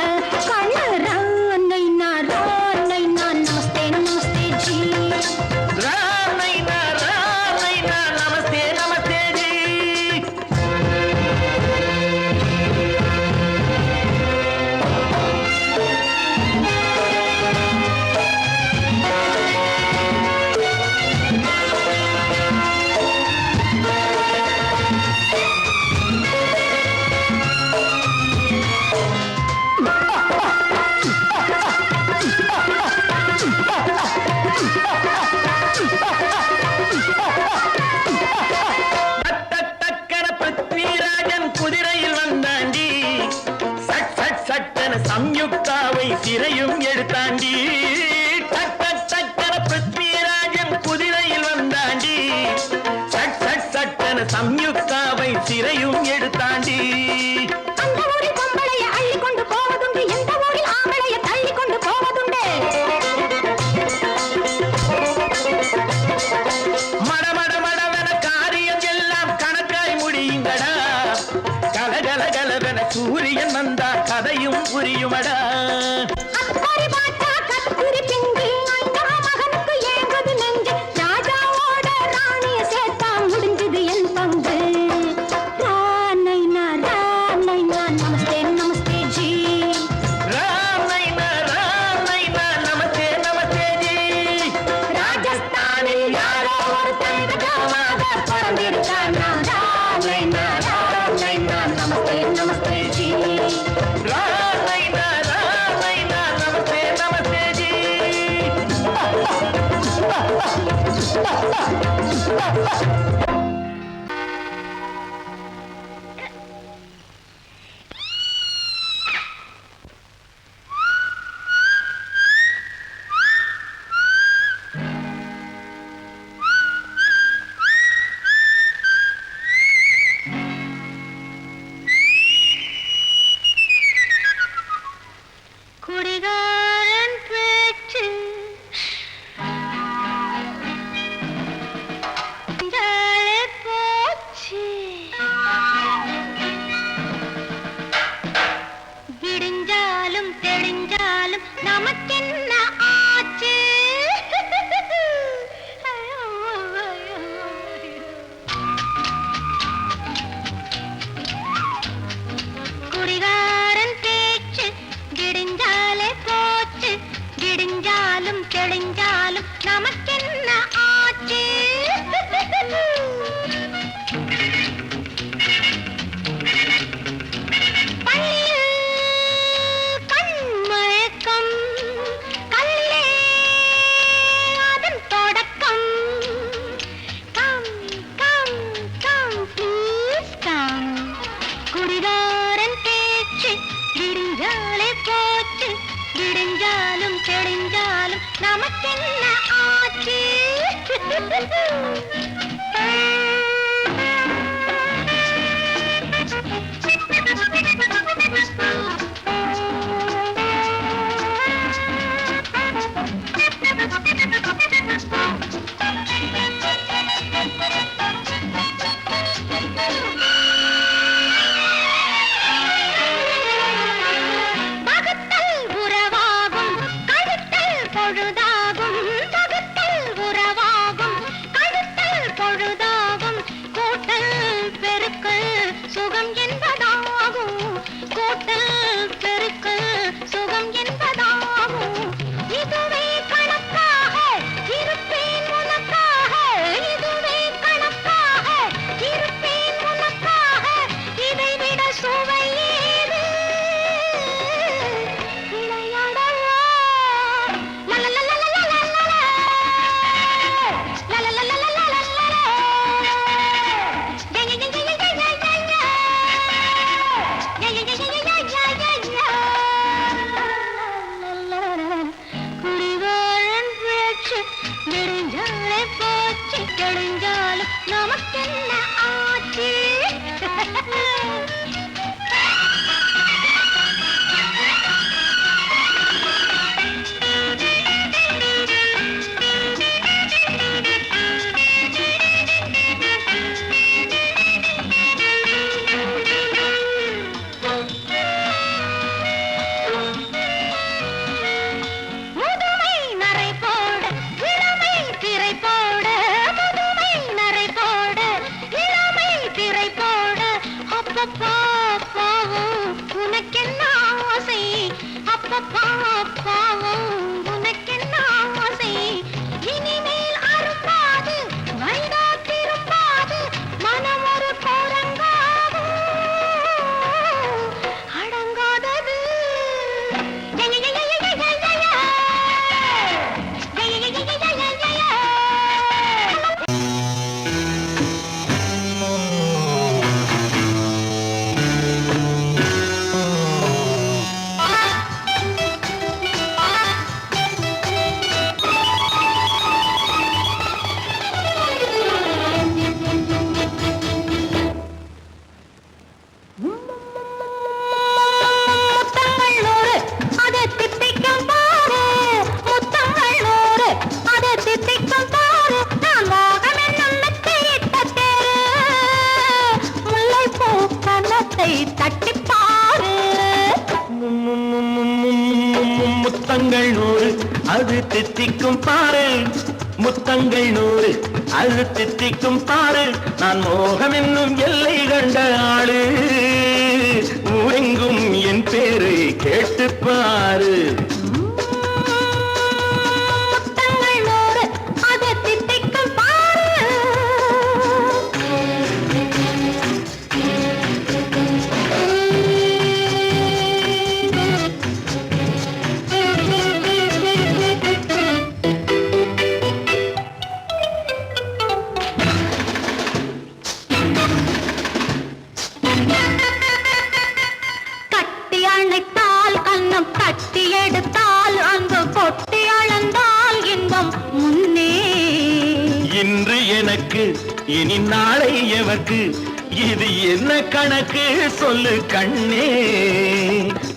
கண்ணு ராணைனா ராணைனா நமஸ்தே நமஸ்தே ஜி. ராணைனா ராணைனா நமஸ்தே நமஸ்தே ஜி. குதிரையில் வந்தாண்டி, சட் சட் சட்டன சம்யுக்தாவை சிறையும் எடுத்தாண்டி. டக்கன பிருத்விராஜன் குதிரையில் வந்தாண்டி, சட் சட் சட்டன சம்யுக்தாவை சிறையும் எடுத்தாண்டி. அந்த ஊரில் பொம்பளைய அள்ளி கொண்டு போவதுண்டு, எந்த ஊரில் ஆம்பளைய தள்ளி கொண்டு போவதுண்டு. மடமட மடவென காரியம் எல்லாம் கணக்காய் முடியுங்கடா. கலகலகலவென சூரியன் வந்தா கதையும் புரியுமடா. அக்கறை பாட்டா கத்து குடிகாரன் பேச்சு ஜாலே போச்சு விடிஞ்சாலும் தெளிஞ்சாலும் நமக்கென்ன ஆச்சு குடிகாரன் பேச்சு விடிஞ்சாலே போச்சு விடிஞ்சாலும் தெளிஞ்சாலும் நமக்கென்ன ஆச்சு பள்ளியில் கண்மயக்கம் கல்லே அதன் தொடக்கம் come come come please come குடிகாரன் பேச்சு விடிஞ்சாலே போச்சு விடிஞ்சாலும் தெளிஞ்சாலும் நமக்கென்ன ஆச்சு பகுத்தல் உறவாகும் கழுத்தல் பொழுதாகும் பகுத்தல் உறவாகும் கழுத்தல் பொழுதாகும் கூட்டல் பெருக்கல் சுகம் என்பதாகும் கூட்டல் பெருக்கல் சுகம் என்பதாகும் இதுவே கணக்காக இருப்பேன் உனக்காக இதுவே கணக்காக இருப்பேன் உனக்காக இதைவிட சுவை ஏது விளையாடவா லலலலலலலலல. லலலலலலலலல. யயயயயயயயய. யயயயயயயயய. குடிகாரன் பேச்சு விடிஞ்சாலே போச்சு தெளிஞ்சாலும் நமக்கென்ன ஆச்சு முதுமை நரை போட இளமை திரை போட முதுமை நரை போட இளமை திரை போட அப்பப்பா பாவம் உனக்கென்ன ஆசை அப்பப்பா பாவம் உனக்கென்ன ஆசை இனிமேல் அரும்பாது வைதா திரும்பாது மனம் ஒரு கோரங்காது அடங்காதது முத்தங்கள் நூறு அதை தித்திக்கும் பாரு முத்தங்கள் நூறு அதை தித்திக்கும் பாரு நான் மோகம் என்னும் மெத்தையிட்ட தேரு முல்லைப்பூ கன்னத்தை தட்டிப் பாரு முத்தங்கள் நூறு அது தித்திக்கும் பாரு முத்தங்கள் நூறு அது தித்திக்கும் பாரு நான் மோகம் என்னும் எல்லை கண்ட ஆளு ஊரெங்கும் என் பேரை கேட்டு பாரு முத்தங்கள் நூறு அதை தித்திக்கும் பாரு இனி நாளை எவர்க்கு இது என்ன கணக்கு சொல்லு கண்ணே.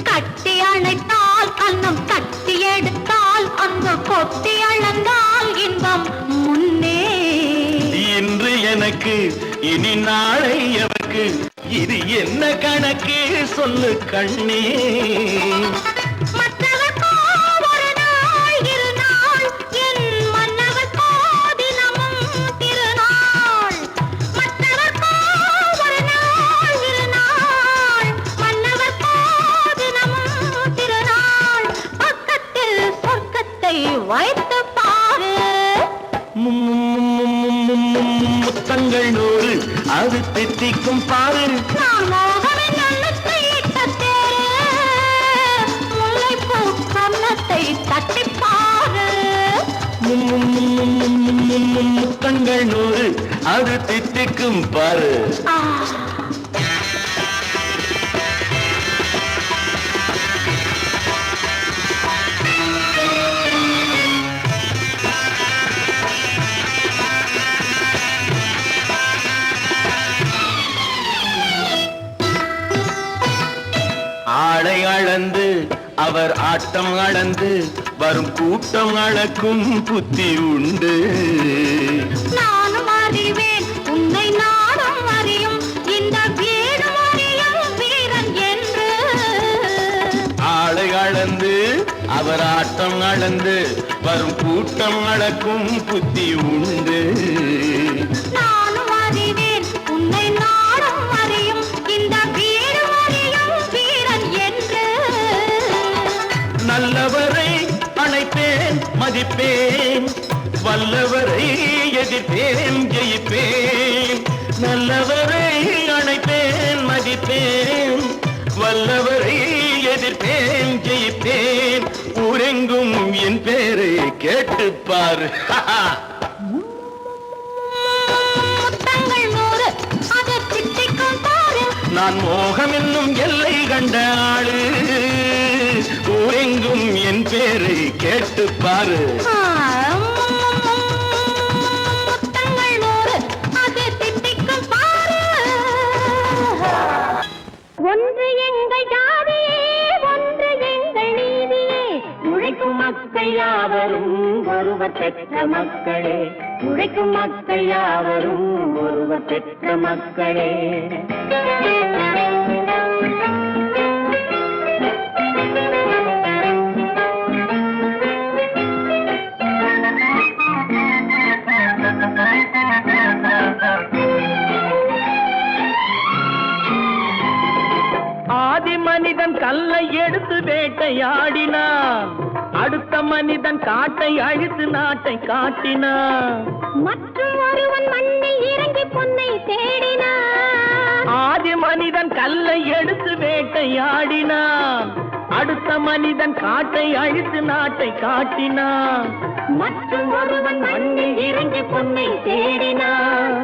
கட்டி அணைத்தால் கண்ணம் கட்டி எடுத்தால் அங்கு கொட்டி அளந்தால் இன்பம் முன்னே. இன்று எனக்கு இனி நாளை எவர்க்கு இது என்ன கணக்கு சொல்லு கண்ணே. வைத்து பாரு முத்தங்கள் நூறு அது தித்திக்கும் பாரு. நான் மோகனின் நல்லத்தை இட்ட தேரு முல்லைப்பூ கன்னத்தை தட்டி பாரு. முத்தங்கள் நூறு அது தித்திக்கும் பாரு. ஆளை அளந்து அவர் ஆட்டம் அளந்து வரும் கூட்டம் அளக்கும் புத்தி உண்டு. நானும் அறிவேன் உன்னை நானும் அறியும் இந்த வீடு அறியும் வீரன் என்று. ஆளை அளந்து அவர் ஆட்டம் அளந்து வரும் கூட்டம் அளக்கும் புத்தி உண்டு. நானும் அறிவேன் உன்னை நானும் அறியும் இந்த வீடு அறியும் வீரன் என்று. நல்லவரை அணைப்பேன் மதிப்பேன் வல்லவரை எதிர்ப்பேன் ஜெயிப்பேன். நல்லவரை அணைப்பேன் மதிப்பேன் வல்லவரை எதிர்ப்பேன் ஜெயிப்பேன். ஊரெங்கும் என் பேரை கேட்டுப்பார். முத்தங்கள் நூறு அது திட்டிக்கும் பாரு. நான் மோகம் என்னும் எல்லை கண்ட ஆளு. ஊரெங்கும் என் பேரை கேட்டுப்பாரு. முத்தங்கள் நூறு அது திட்டிக்கும் பாரு. ஒன்று எங்கள் ஜாதியே ஒன்று எங்கள் நீதியே. உழைக்கும் மக்கள் யாவரும் ஒருவர் பெற்ற மக்களே. உழைக்கும் மக்கள் யாவரும் ஒருவர் பெற்ற மக்களே. ஆதி மனிதன் கல்லை எடுத்து வேட்டையாடினான். அடுத்த மனிதன் காட்டை அழித்து நாட்டை காட்டினான். மற்றும் ஒருவன் மண்ணில் இறங்கி பொன்னை தேடினான். ஆதி மனிதன் கல்லை எடுத்து வேட்டையாடினான். அடுத்த மனிதன் காட்டை அழித்து நாட்டை காட்டினான். மற்றும் ஒருவன் மண்ணில் இறங்கி பொன்னை தேடினான்.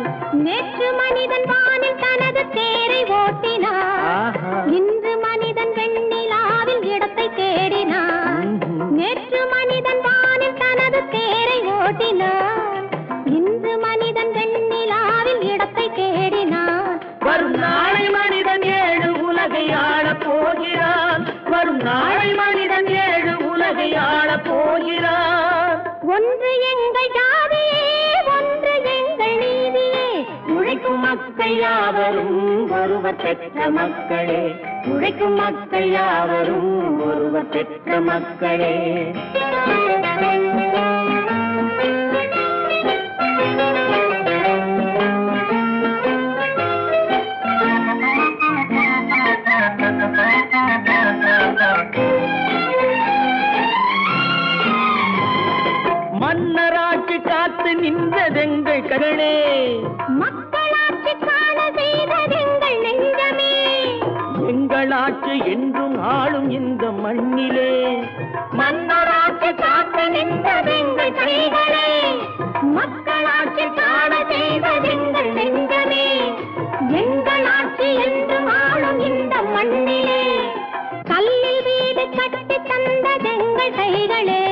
நேற்று மனிதன் வானில் தனது தேரை ஓட்டினான். இன்று மனிதன் வெண்ணிலாவில் இடத்தை தேடினான். நேற்று மனிதன் வானில் தனது தேரை ஓட்டினான். இன்று மனிதன் வெண்ணிலாவில் இடத்தை தேடினான். வரும் நாளை மனிதன் 7 உலகை ஆளப் போகிறான். வரும் நாளை மனிதன் 7 உலகை ஆளப் போகிறான். ஒன்று எங்கள் ஜாதியே ஒன்று எங்கள் நீதியே. உழைக்கும் மக்கள் யாவரும் ஒருவர் பெற்ற மக்களே. உழைக்கும் மக்கள் யாவரும் ஒருவர் பெற்ற மக்களே. மன்னராட்சி காத்து நின்றதெங்கள் கரணே. மக்களாட்சி காண செய்ததெங்கள் நெஞ்சமே. எங்களாட்சி என்றும் ஆளும் இந்த மண்ணிலே. மன்னராட்சி காத்து நின்றதெங்கள் கைகளே. மக்களாட்சி காண செய்ததெங்கள் நெஞ்சமே. எங்களாட்சி என்றும் ஆளும் இந்த மண்ணிலே. கல்லில் வீடு கட்டி தந்ததெங்கள் கைகளே.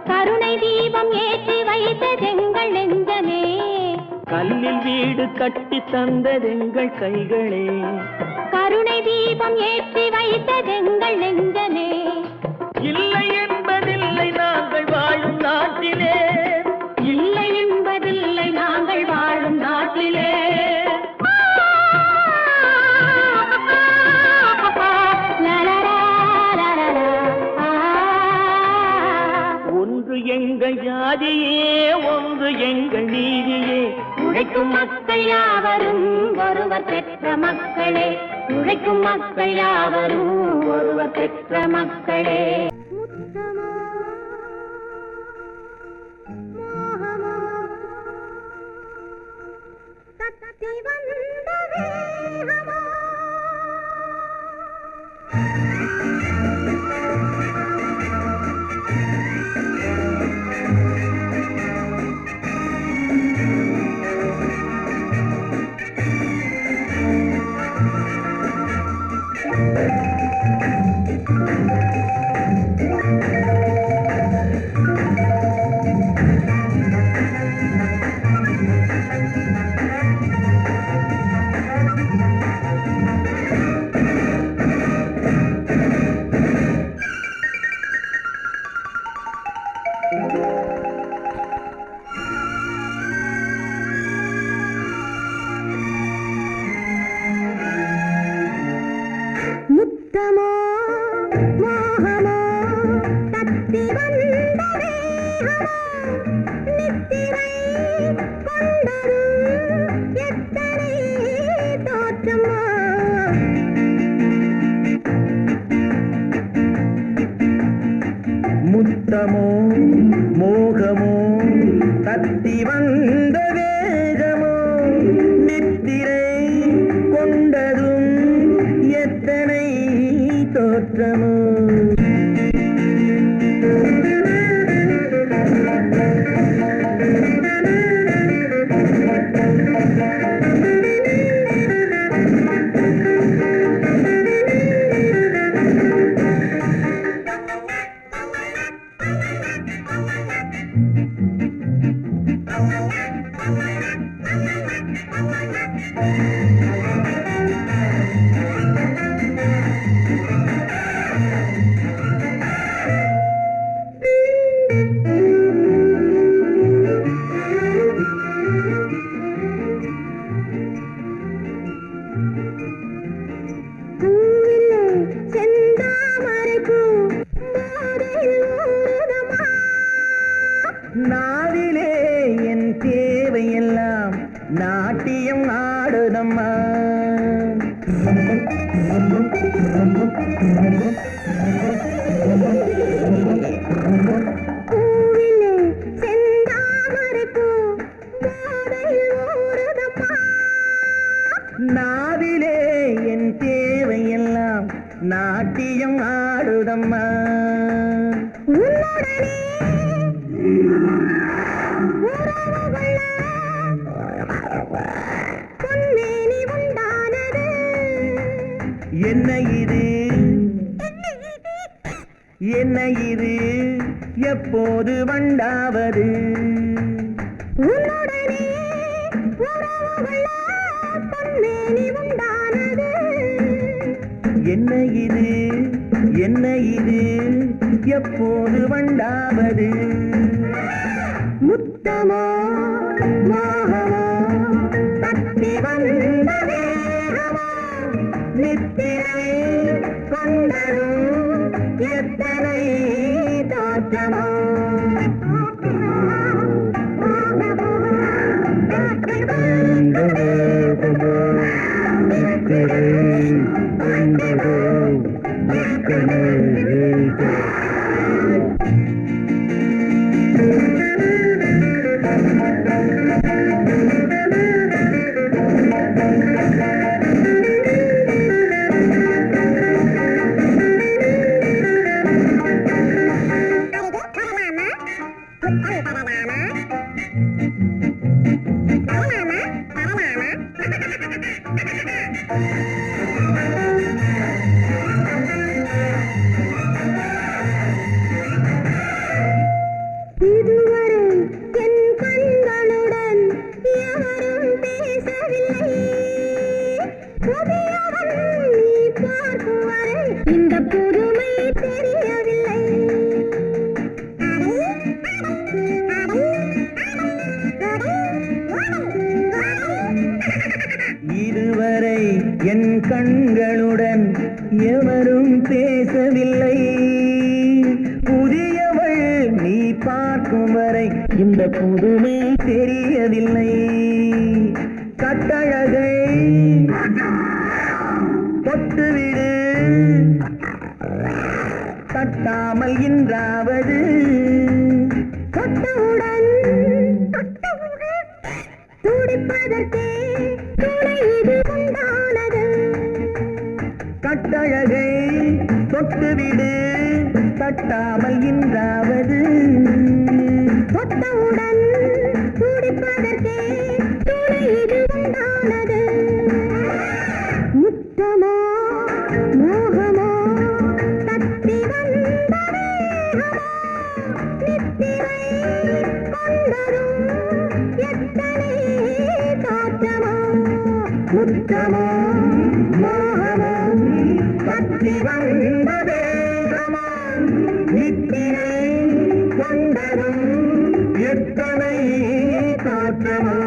கருணை தீபம் ஏற்றி வைத்ததெங்கள் நெஞ்சமே. கல்லில் வீடு கட்டி தந்ததெங்கள் கைகளே, கருணை தீபம் ஏற்றி வைத்ததெங்கள் நெஞ்சமே. இல்லை என்பதில்லை நாங்கள் வாழும் நாட்டிலே, இல்லை என்பதில்லை நாங்கள் வாழும் நாட்டிலே. ஒன்று எங்கள் ஜாதியே, ஒன்று எங்கள் நீதியே. உழைக்கும் மக்கள் யாவரும் ஒருவர் பெற்ற மக்களே, உழைக்கும் மக்கள் யாவரும் ஒருவர் பெற்ற மக்களே. முத்தமோ மோகமோ தத்தி வந்த வேகமோ, நித்திரை கொண்டரும் எத்தனை தோற்றமோ. முத்தமோ மோகமோ தத்தி வந்த வேகமோ, நித்திரை கொண்டதும் எத்தனை தோற்றமோ. நாவிலே என் தேவையெல்லாம் நாட்டியம் ஆடுதம்மா. நாவிலே என் தேவையெல்லாம் நாட்டியம் ஆடுதம்மா. என்ன இது என்ன இது எப்போது வண்டாவது? என்ன இது என்ன இது எப்போது வண்டாவது? முத்தமோ மோகமோ தத்தி வந்த வேகமோ, நித்திரை கொண்டரும் எத்தனை தோற்றமோ. கண்களுடன் எவரும் பேசவில்லை. புதியவள் நீ பார்க்கும் வரை இந்த புதுமை தெரியவில்லை. கட்டழகை தொட்டுவிடு, தட்டாமல் இன்றாவது தொட்டவுடன் துடிப்பதற்கே துணை இது உண்டானது. கட்டழகை தொட்டுவிடு, தட்டாமல் இன்றாவது தொட்டவுடன் துடிப்பதற்கே துணை இது உண்டானது. முத்தமோ மோகமோ தத்தி வந்த வேகமோ நித்திரை கொண்டரும் எத்தனை காற்றமோ. முத்தமோ மோகமோ தத்தி வந்த வேகமோ நித்திரை கொண்டரும் எத்தனை காற்றமோ.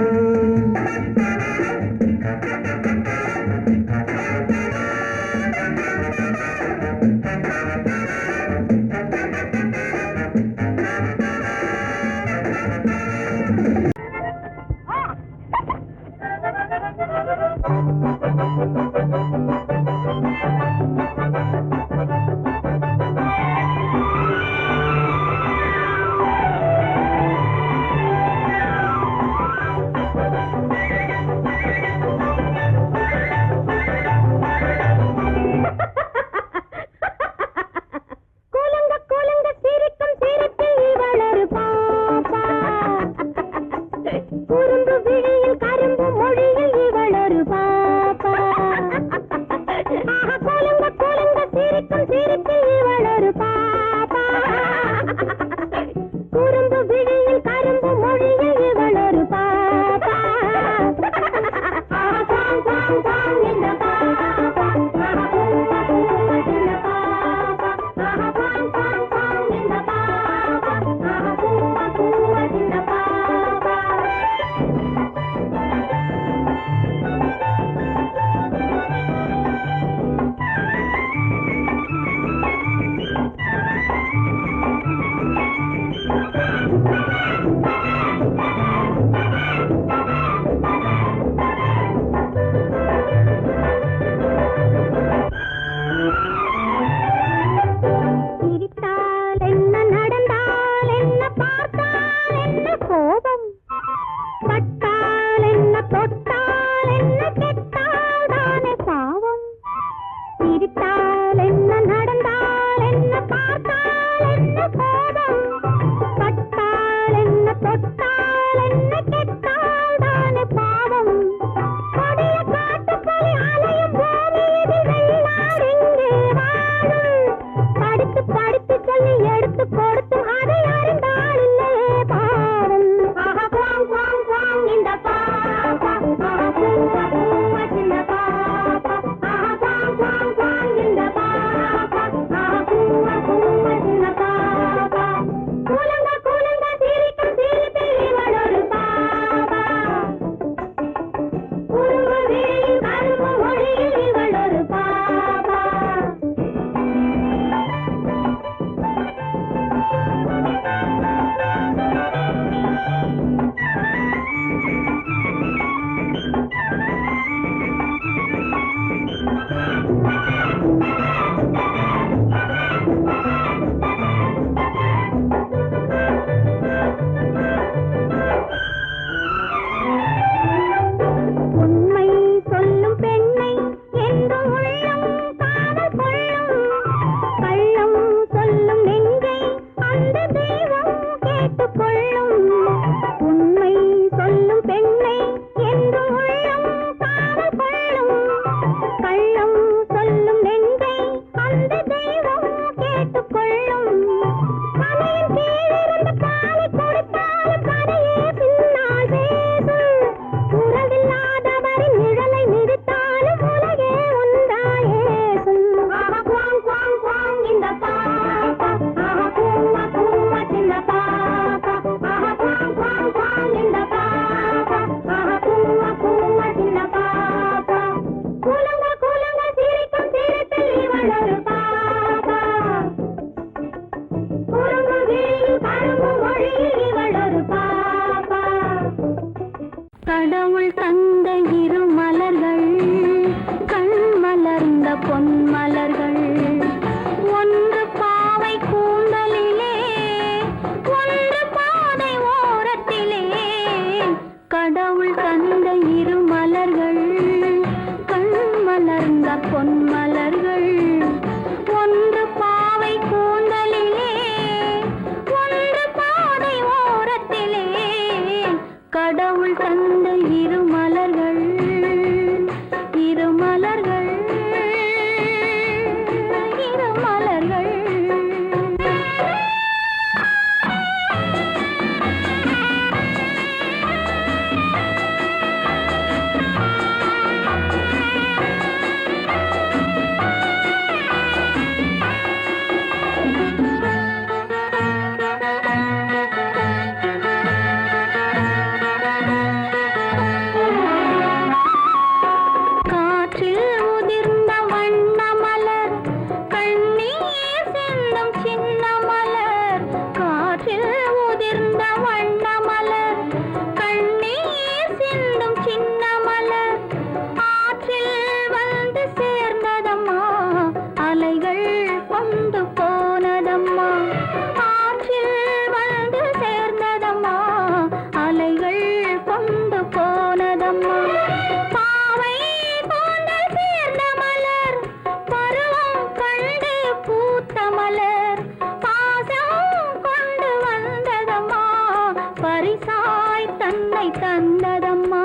தந்ததம்மா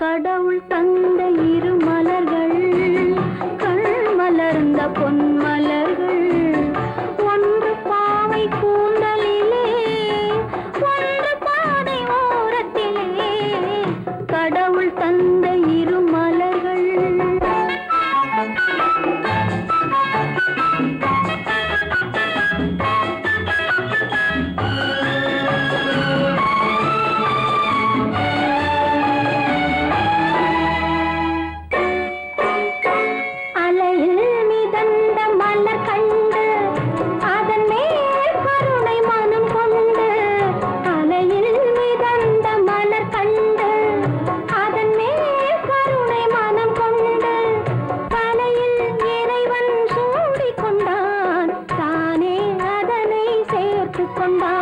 கடவுள் தந்த இரு மலர்கள் கண் மலர்ந்த பொன் மலர்கள் ஒன்று பாவை கூந்தலிலே ஒன்று பாதை ஓரத்திலே கடவுள் தந்த இரு மலர்கள் அலையில் மிதந்த மலர் கண்டு அதன் மேல் கருணை மனம் கொண்டு அலையில் மிதந்த மலர் கண்டு அதன் மேல் கருணை மனம் கொண்டு தலையில் இறைவன் சூடிக் கொண்டான் தானே அதனை சேர்த்து கொண்டான்